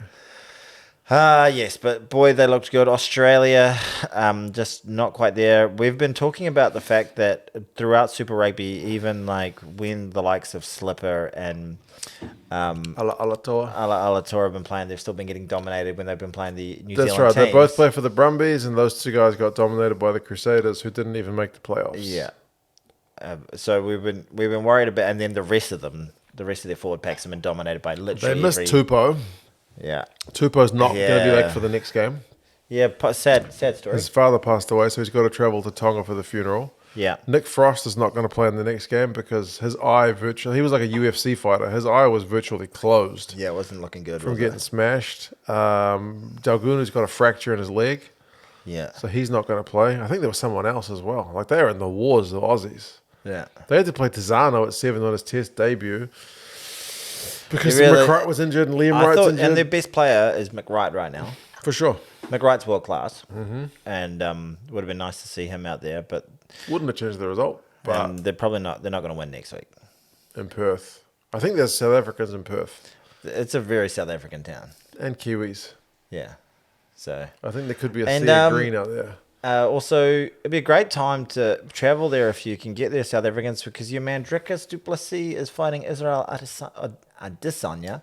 Yes, but boy, they looked good. Australia, just not quite there. We've been talking about the fact that throughout Super Rugby, even like when the likes of Slipper and Alatoa. Alator have been playing, they've still been getting dominated when they've been playing the New That's Zealand right. teams. They both play for the Brumbies, and those two guys got dominated by the Crusaders, who didn't even make the playoffs. Yeah. So we've been worried about, and then the rest of their forward packs have been dominated by They literally missed every. Tupou. Yeah. Tupou's not going to be Yeah. back for the next game. Yeah. Sad story. His father passed away, so he's got to travel to Tonga for the funeral. Yeah. Nick Frost is not going to play in the next game because his eye he was like a UFC fighter. His eye was virtually closed Yeah, it wasn't looking good. from was getting it? smashed. Dalgunu's got a fracture in his leg, Yeah. so he's not going to play. I think there was someone else as well. Like, they were in the wars, the Aussies. Yeah. They had to play Tizano at 7 on his test debut because They really- McWright was injured and Liam Wright's injured. And their best player is McWright right now. For sure. McWright's world class, and would have been nice to see him out there, but Wouldn't have changed the result, but they're probably not. They're not going to win next week. in Perth. I think there's South Africans in Perth It's a very South African town. and Kiwis. Yeah. So I think there could be a And, sea of green out there. also, it'd be a great time to travel there if you can get there, South Africans, because your man Drickus du Plessis is fighting Israel Adesanya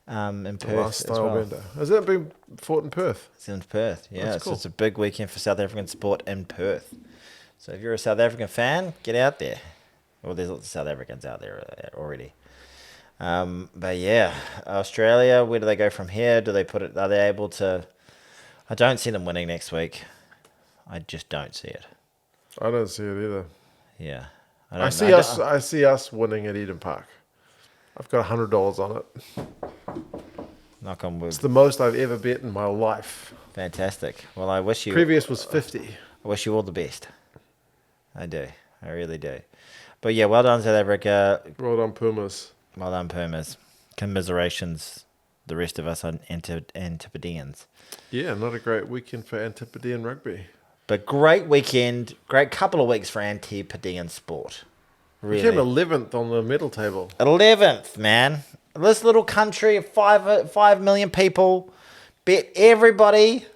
in Perth Last as style well. bender. Has that been fought in Perth? It's in Perth. Yeah, That's it's cool. just a big weekend for South African sport in Perth. So if you're a South African fan, get out there. Well, there's lots of South Africans out there already. But yeah, Australia, where do they go from here? Do they put it? Are they able to? I don't see them winning next week. I just don't see it. I don't see it either. Yeah, I see us winning at Eden Park. I've got $100 on it. Knock on wood. It's the most I've ever bet in my life. Fantastic. Well, I wish you. Previous was 50. I wish you all the best. I do. I really do. But yeah, well done, South Africa. Well done, Pumas. Well done, Pumas. Commiserations, the rest of us Antipodeans. Yeah, not a great weekend for Antipodean rugby. But great weekend, great couple of weeks for Antipodean sport. We Really. came 11th on the medal table. 11th, man. This little country of 5 million people bet everybody.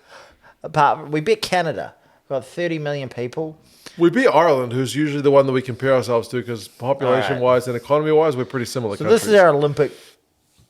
We bet Canada. We've got 30 million people. We beat Ireland, who's usually the one that we compare ourselves to because population-wise and economy-wise, we're pretty similar So countries. this is our Olympic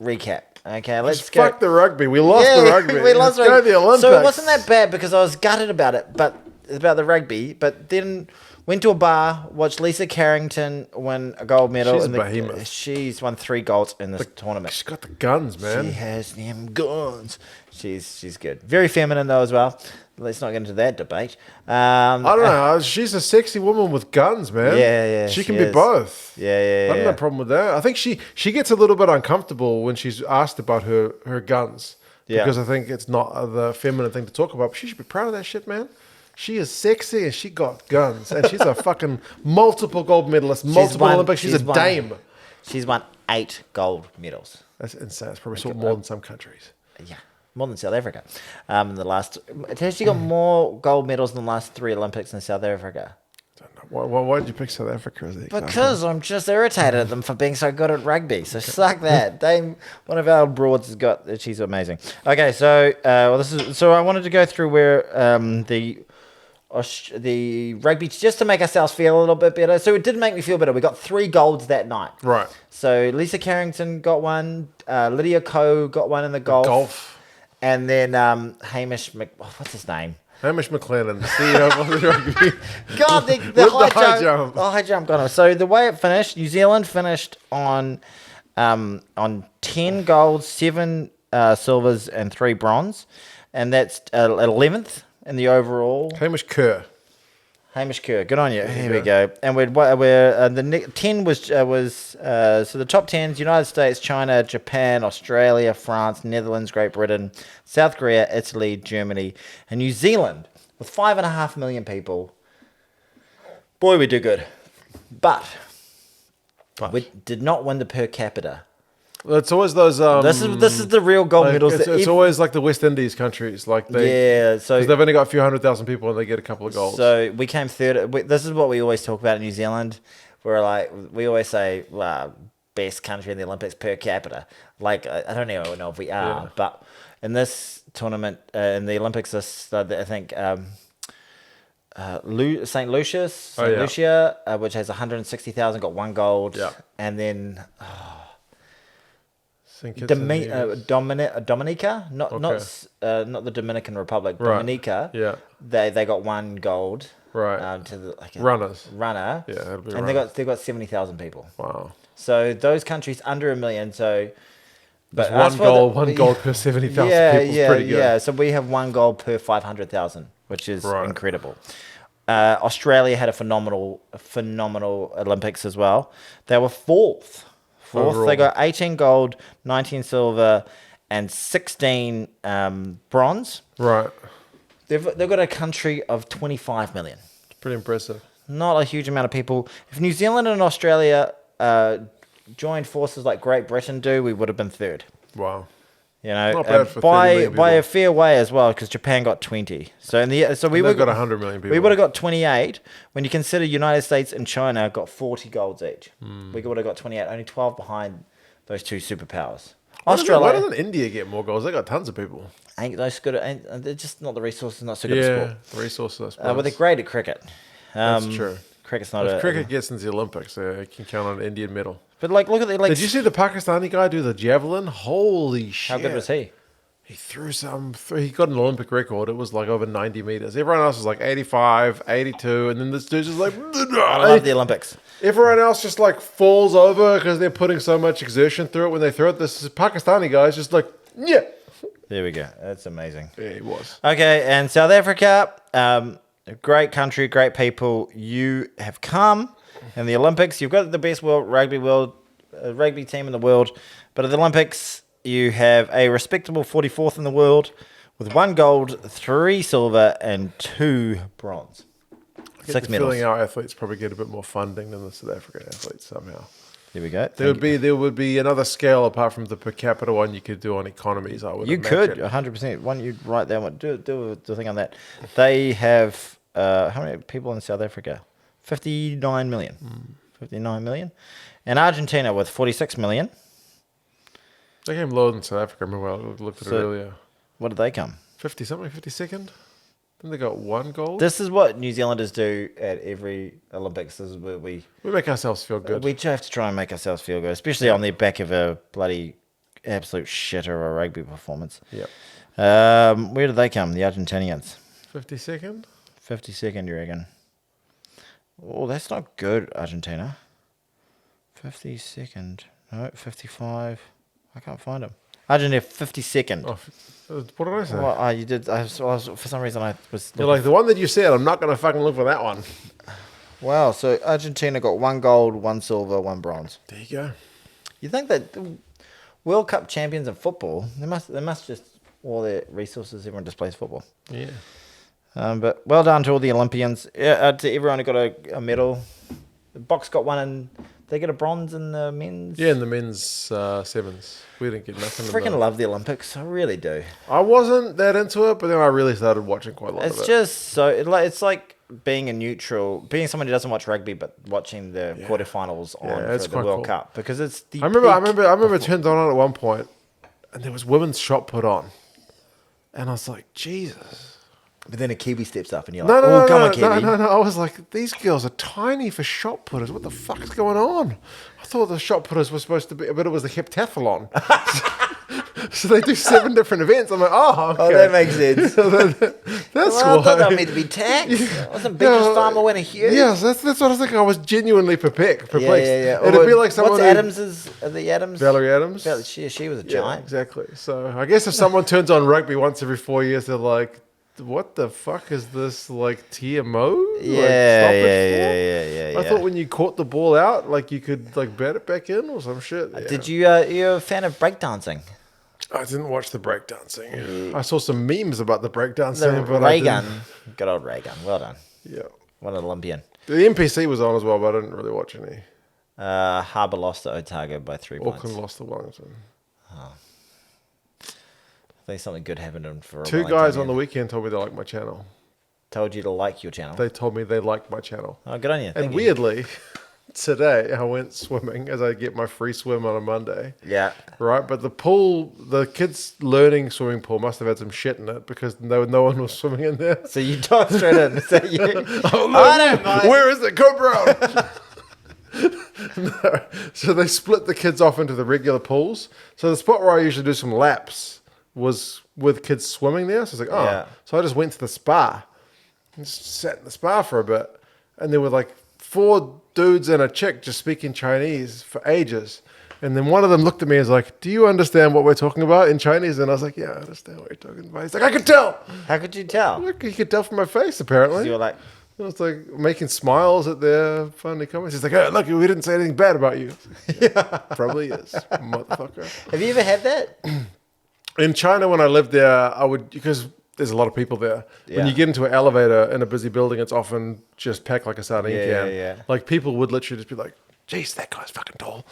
recap. Okay, let's Just go. fuck the rugby. We lost the rugby. We lost Let's go to the Olympics. So it wasn't that bad because I was gutted about it, but about the rugby. But then went to a bar, watched Lisa Carrington win a gold medal. She's in a behemoth. She's won 3 golds in this tournament. She's got the guns, man. She has them guns. She's good. Very feminine though as well. Let's not get into that debate. I don't know. She's a sexy woman with guns, man. Yeah, She can she be is. both. Yeah, I don't have a problem with that. I think she gets a little bit uncomfortable when she's asked about her guns. Yeah. Because I think it's not the feminine thing to talk about. But she should be proud of that shit, man. She is sexy and she got guns. And she's a fucking multiple gold medalist, multiple Olympics. She's a dame. She's won 8 gold medals. That's insane. It's probably more than some countries. Yeah, more than South Africa. In the last, it's actually got more gold medals in the last 3 Olympics in South Africa. I don't know. Why did you pick South Africa as the example? Because I'm just irritated at them for being so good at rugby. So suck that. One of our broads has got. She's amazing. Okay, so so I wanted to go through where the rugby, just to make ourselves feel a little bit better. So it did make me feel better. We got 3 golds that night. Right. So Lisa Carrington got one. Lydia Ko got one in the golf. And then Hamish what's his name? Hamish McLennan, CEO of the rugby. God, the With high jump. The high jump got him. So the way it finished, New Zealand finished on 10 golds, 7 silvers, and 3 bronze. and that's 11th in the overall. Hamish Kerr. Hamish Kerr, good on you. There you Here we go. And we're the 10 was so the top 10's United States, China, Japan, Australia, France, Netherlands, Great Britain, South Korea, Italy, Germany, and New Zealand with 5.5 million people. Boy, we do good. But we did not win the per capita. It's always those. This is the real gold medals. It's always like the West Indies countries, like so because they've only got a few 100,000 people and they get a couple of golds. So we came third. This is what we always talk about in New Zealand. We're like, we always say, best country in the Olympics per capita. Like, I don't even know if we are, but in this tournament, in the Olympics, I think St. Lucia, which has 160,000, got 1 gold. Yeah. And then Dominica, not the Dominican Republic, right. Dominica. Yeah. They got 1 gold. Right. To the runner. Yeah, that'll be and they've got 70,000 people. Wow. So those countries under 1 million. So, but one gold per 70,000 people is pretty good. Yeah. So we have 1 gold per 500,000, which is incredible. Australia had a phenomenal Olympics as well. They were fourth. Overall. They got 18 gold, 19 silver, and 16 bronze. Right. They've got a country of 25 million. It's pretty impressive. Not a huge amount of people. If New Zealand and Australia joined forces like Great Britain do, we would have been third. Wow. You know, not bad for by a fair way as well, because Japan got 20. So we would have got 100 million people. We would have got 28 when you consider United States and China got 40 golds each. We would have got 28, only 12 behind those 2 superpowers. Australia. Why doesn't India get more goals? They got tons of people. Ain't those good? They're just not the resources. Not so good at sport. Yeah, resources. I suppose. But they're great at cricket. That's true. Cricket's not. If cricket gets into the Olympics, they can count on an Indian medal. But look at the Did you see the Pakistani guy do the javelin? Holy shit! How good was he? He threw he got an Olympic record. It was like over 90 meters. Everyone else was like 85, 82, and then this dude's just like. I love the Olympics. Everyone else just like falls over because they're putting so much exertion through it when they throw it. This Pakistani guy's just like, yeah. There we go. That's amazing. Yeah, he was. Okay, and South Africa, great country, great people. You have come in the Olympics. You've got the best rugby team in the world, but at the Olympics, you have a respectable 44th in the world with 1 gold, 3 silver, and 2 bronze. 6 medals. Feeling our athletes probably get a bit more funding than the South African athletes somehow. There we go. There would be another scale apart from the per capita one you could do on economies. I would. You imagine. could 100%. Why don't you write down do the thing on that? They have how many people in South Africa? 59 million. 59 million, and Argentina with 46 million. They came lower than South Africa. I remember I looked at it earlier. What did they come? 50 something, 52nd. Then they got 1 gold. This is what New Zealanders do at every Olympics. This is where we make ourselves feel good. We have to try and make ourselves feel good, especially on the back of a bloody absolute shitter or a rugby performance. Yep. Where did they come? The Argentinians. 52nd. 52nd, you reckon? Oh, that's not good, Argentina. 52nd. No, 55. I can't find them. Argentina, 52nd. Oh, what did I say? Well, you did. For some reason, I was. You're like, the one that you said, I'm not going to fucking look for that one. Wow, so Argentina got 1 gold, 1 silver, 1 bronze. There you go. You think that World Cup champions in football, they must just, all their resources, everyone just plays football. Yeah. But well done to all the Olympians. To everyone who got a medal. The Boks got 1 and they get a bronze in the men's. Yeah, in the men's sevens. We didn't get nothing. Freaking love the Olympics. I really do. I wasn't that into it, but then I really started watching quite a lot of it. It's just so, it's like being a neutral, being someone who doesn't watch rugby, but watching the quarterfinals on for the World Cup. Because it's the I remember it turned on at one point, and there was women's shot put on. And I was like, Jesus. But then a Kiwi steps up and you're like, come on, Kiwi. No. I was like, these girls are tiny for shot putters. What the fuck's going on? I thought the shot putters were supposed to be, but it was the heptathlon. So they do 7 different events. I'm like, oh, okay. Oh, that makes sense. That's Well, I thought why. that meant to be taxed. Wasn't Beatrice Farmer winning huge? Yes, that's what I was thinking. I was genuinely perplexed. Yeah. It'd be like someone What's who- Adams's? The Adams? Valerie Adams. She was a Yeah, giant. exactly. So I guess if someone turns on rugby once every 4 years, they're like, what the fuck is this, like, TMO? Yeah. I thought when you caught the ball out, like, you could, like, bet it back in or some shit. Yeah. Did you're a fan of breakdancing? I didn't watch the breakdancing. I saw some memes about the breakdancing. The but ray I gun. didn't- Good old ray gun. Well done. Yeah. What an Olympian. The NPC was on as well, but I didn't really watch any. Harbour lost to Otago by 3 points. Auckland lost to Wellington. I think something good happened to him for a 2 Wellington guys on the man. weekend told me they liked my channel. Told you to like your channel. They told me they liked my channel. Oh, good on you. And Thank you. weirdly, today I went swimming as I get my free swim on a Monday. Yeah. Right, but the pool, the kids' learning swimming pool must have had some shit in it because no one was swimming in there. So you dived straight in. Is that you? Oh, no, I don't mind. where is it? Come around. No. So they split the kids off into the regular pools. So the spot where I usually do some laps was with kids swimming there. So I was like, oh. Yeah. So I just went to the spa and just sat in the spa for a bit. And there were like 4 dudes and a chick just speaking Chinese for ages. And then one of them looked at me and was like, do you understand what we're talking about in Chinese? And I was like, yeah, I understand what you're talking about. He's like, I could tell. How could you tell? Look, you could tell from my face, apparently. You were like, I was like making smiles at their funny comments. He's like, oh, look, we didn't say anything bad about you. Yeah, probably is, motherfucker. have you ever had that? In China, when I lived there, I would, because there's a lot of people there. Yeah. When you get into an elevator in a busy building, it's often just packed like a sardine can. Yeah. Like people would literally just be like, geez, that guy's fucking tall.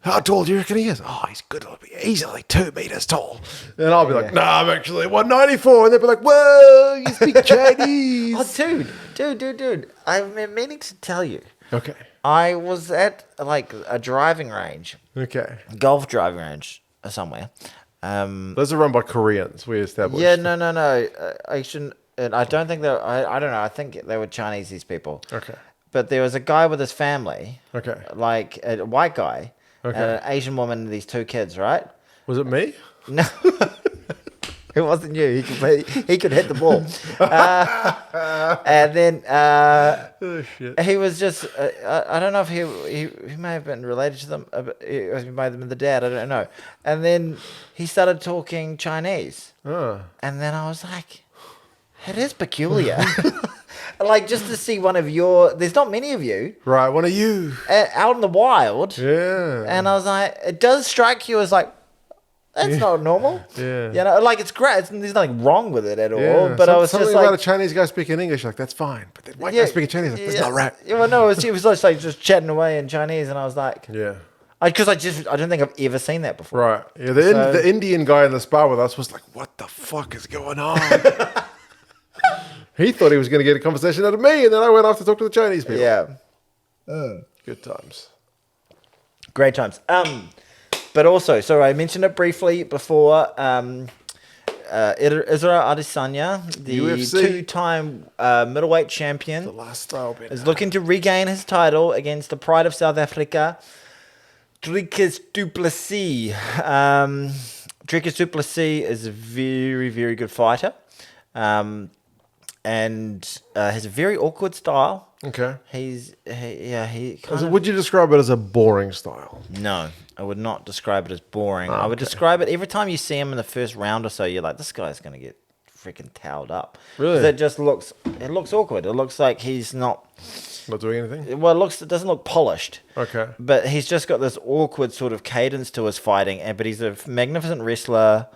How tall do you reckon he is? Oh, he's good. Easily 2 meters tall. And I'll be like, nah, I'm actually 194. And they'll be like, whoa, you speak Chinese. Oh, dude. I've been meaning to tell you. Okay. I was at like a driving range, Okay. golf driving range somewhere. Those are run by Koreans, we established. Yeah, no. I shouldn't. And I don't think they're. I don't know. I think they were Chinese. These people. Okay. But there was a guy with his family. Okay. Like a white guy. Okay. And an Asian woman and these 2 kids. Right. Was it me? No. It wasn't you. He could hit the ball. And then Oh, shit. he was just. I don't know if he may have been related to them. He might have been the dad. I don't know. And then he started talking Chinese. Oh. And then I was like, it is peculiar. Like just to see one of your. There's not many of you Right, one of you. out in the wild. Yeah. And I was like, it does strike you as like, that's not normal. Yeah. You know, like it's great. There's nothing wrong with it at all. Yeah. But I was Something just about a like, Chinese guy speaking English, like, that's fine. But then white guy speaking Chinese, like, that's not right. Yeah, well, no, it was just like just chatting away in Chinese, and I was like, Yeah. because I don't think I've ever seen that before. Right. Yeah, So- the Indian guy in the spa with us was like, what the fuck is going on? He thought he was going to get a conversation out of me, and then I went off to talk to the Chinese people. Yeah, Good times. great times. But also, so I mentioned it briefly before. Israel Adesanya, the UFC. 2-time middleweight The champion, last style bit. is looking to regain his title against the pride of South Africa, Dricus du Plessis. Dricus du Plessis is a very, very good fighter. And has a very awkward style. Okay. He kind of, Would you describe it as a boring style? no, I would not describe it as boring. I would describe it, every time you see him in the first round or so, you're like, this guy's going to get freaking towed up. Really? 'Cause it looks awkward. It looks like he's not, Not doing anything? well, it doesn't look polished. Okay. But he's just got this awkward sort of cadence to his fighting, but he's a magnificent wrestler.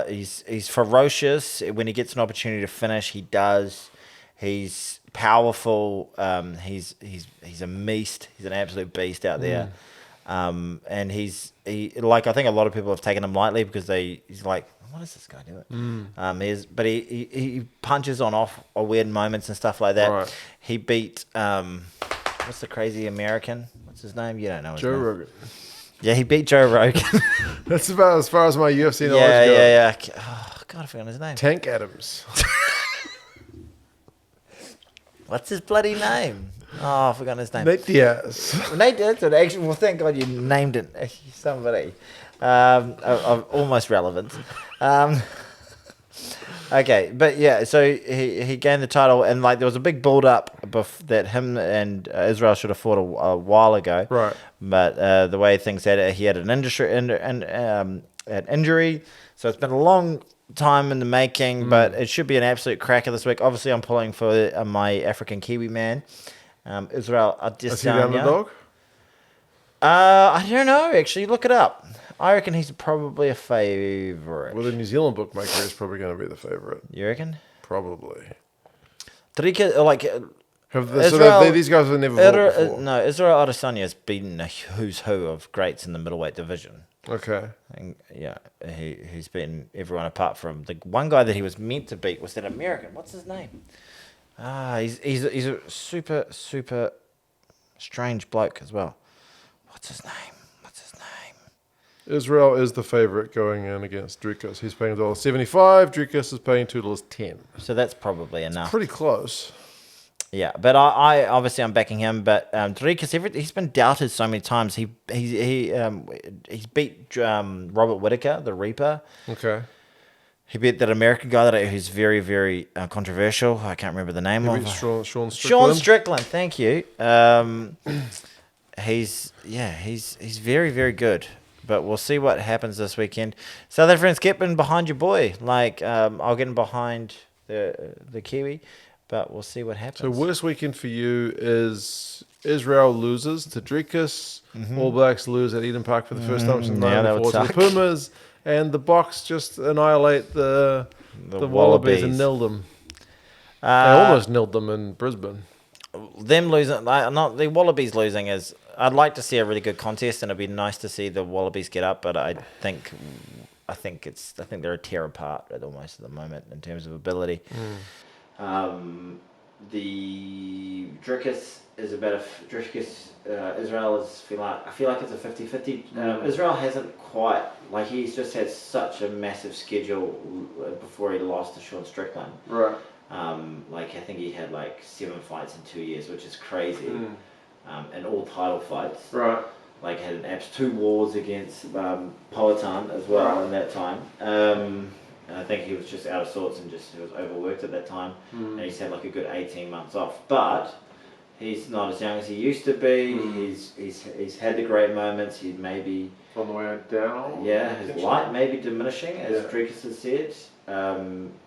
He's ferocious. When he gets an opportunity to finish, he does. He's powerful. He's a beast. He's an absolute beast out there. And he like, I think a lot of people have taken him lightly because he's like, what is this guy doing? But he punches on off weird moments and stuff like that. Right. He beat what's the crazy American? What's his name? You don't know his Joe name. Rogan. Yeah, he beat Joe Rogan. That's about as far as my UFC knowledge yeah, goes. yeah. Oh, God, I forgot his name. Tank Adams. What's his bloody name? Oh, I forgot his name. Nate Diaz. Nate, that's what actually. Well, thank God you named it. Somebody. of almost relevance. Okay, but yeah, so he gained the title, and like there was a big build up that him and Israel should have fought a while ago. Right. But the way things had it, he had an injury, so it's been a long time in the making. But it should be an absolute cracker this week. Obviously, I'm pulling for my African Kiwi man, Israel Adesanya. Is he the underdog? I don't know. Actually, look it up. I reckon he's probably a favourite. Well, the New Zealand bookmaker is probably going to be the favourite. You reckon? Probably. Israel, these guys have never fought before? No, Israel Adesanya has beaten a who's who of greats in the middleweight division. Okay. And, yeah, he's beaten everyone apart from the one guy that he was meant to beat was that American. What's his name? He's a super strange bloke as well. What's his name? Israel is the favourite going in against Dricus. He's paying $1.75. Dricus is paying $2.10. So that's probably enough. Pretty close. Yeah, but I obviously I'm backing him. But Dricus, he's been doubted so many times. He's beat Robert Whittaker, the Reaper. Okay. He beat that American guy who's very, very controversial. I can't remember the name of. Sean Strickland. Sean Strickland, thank you. He's very, very good. But we'll see what happens this weekend. South Africans, get in behind your boy. I'll get in behind the Kiwi, but we'll see what happens. So worst weekend for you is Israel loses to Dricus. All Blacks lose at Eden Park for the first time since 1994 to the Pumas. And the Boks just annihilate the Wallabies and nilled them. They almost nilled them in Brisbane. Them losing, not the Wallabies losing is. I'd like to see a really good contest, and it'd be nice to see the Wallabies get up. But I think they're a tear apart at the moment in terms of ability. The Dricus is Israel is I feel like it's a 50-50. Israel hasn't quite he's just had such a massive schedule before he lost to Sean Strickland. Right. I think he had 7 fights in 2 years, which is crazy. And all title fights. Right. Had 2 wars against Powhatan as well in that time. And I think he was just out of sorts and he was overworked at that time. And he's had a good 18 months off. But he's not as young as he used to be. He's had the great moments. He maybe on the way down. Yeah, his light may be diminishing, as Dricus has said.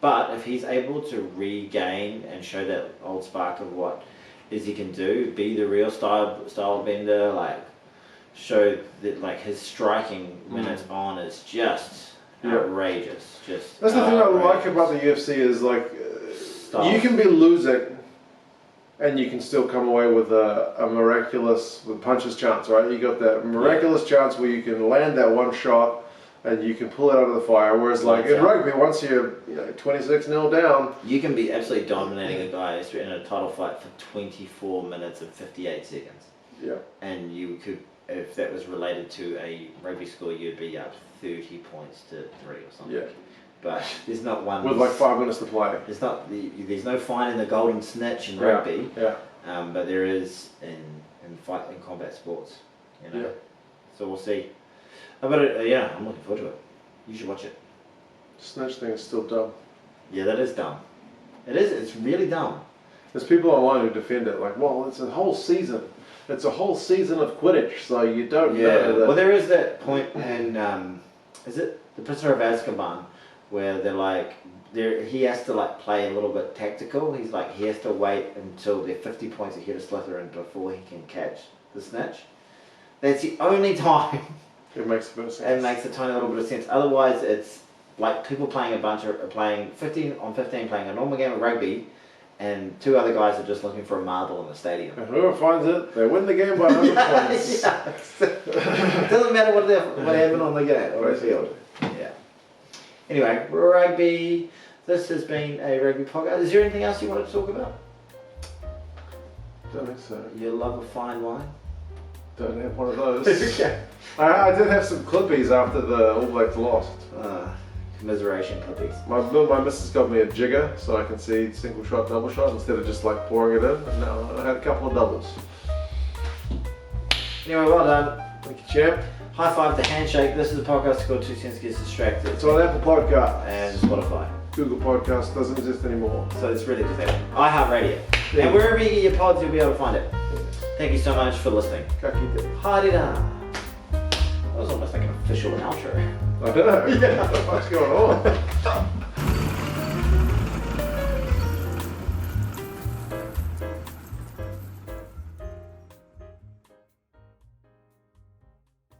But if he's able to regain and show that old spark of what he can do, be the real style bender, show that his striking when it's on is just outrageous. Just that's the thing I like about the UFC is you can be losing and you can still come away with a miraculous puncher's chance, right? You got that miraculous chance where you can land that one shot and you can pull it out of the fire. Whereas in rugby, once you're 26-0 down, you can be absolutely dominating a guy in a title fight for 24 minutes and 58 seconds. Yeah. And you could, if that was related to a rugby score, you'd be up 30 points to 3 or something. Yeah. But there's not one with 5 minutes to play. There's no finding the golden snitch in rugby. Yeah. But there is in combat sports. Yeah. So we'll see. I'm looking forward to it. You should watch it. Snitch thing is still dumb. Yeah, that is dumb. It is. It's really dumb. There's people online who defend it it's a whole season. It's a whole season of Quidditch, so you don't know that. Well, there is that point in, is it The Prisoner of Azkaban, where he has to play a little bit tactical. He has to wait until they're 50 points ahead of Slytherin before he can catch the snitch. That's the only time. It makes the most sense. It makes a tiny little bit of sense. Otherwise, it's people playing playing 15 on 15, playing a normal game of rugby, and 2 other guys are just looking for a marble in the stadium. And whoever finds it, they win the game by 100 points. It doesn't matter what happened on the game or the field. Yeah. Anyway, rugby. This has been a rugby podcast. Is there anything else you wanted to talk about? Don't think so. Your love of fine wine? Don't have one of those. Okay. I did have some clippies after the All Blacks lost. Commiseration clippies. My missus got me a jigger so I can see single shot, double shot instead of just pouring it in. And now I had a couple of doubles. Anyway, well done. Thank you, champ. high five, the handshake. This is a podcast called 2 Cents Gets Distracted. It's on Apple Podcast. And Spotify. Google Podcast doesn't exist anymore. So it's really just iHeartRadio. And wherever you get your pods, you'll be able to find it. Thank you so much for listening. Ha-di-da. That was almost like an official outro. I know. Yeah. What's going on?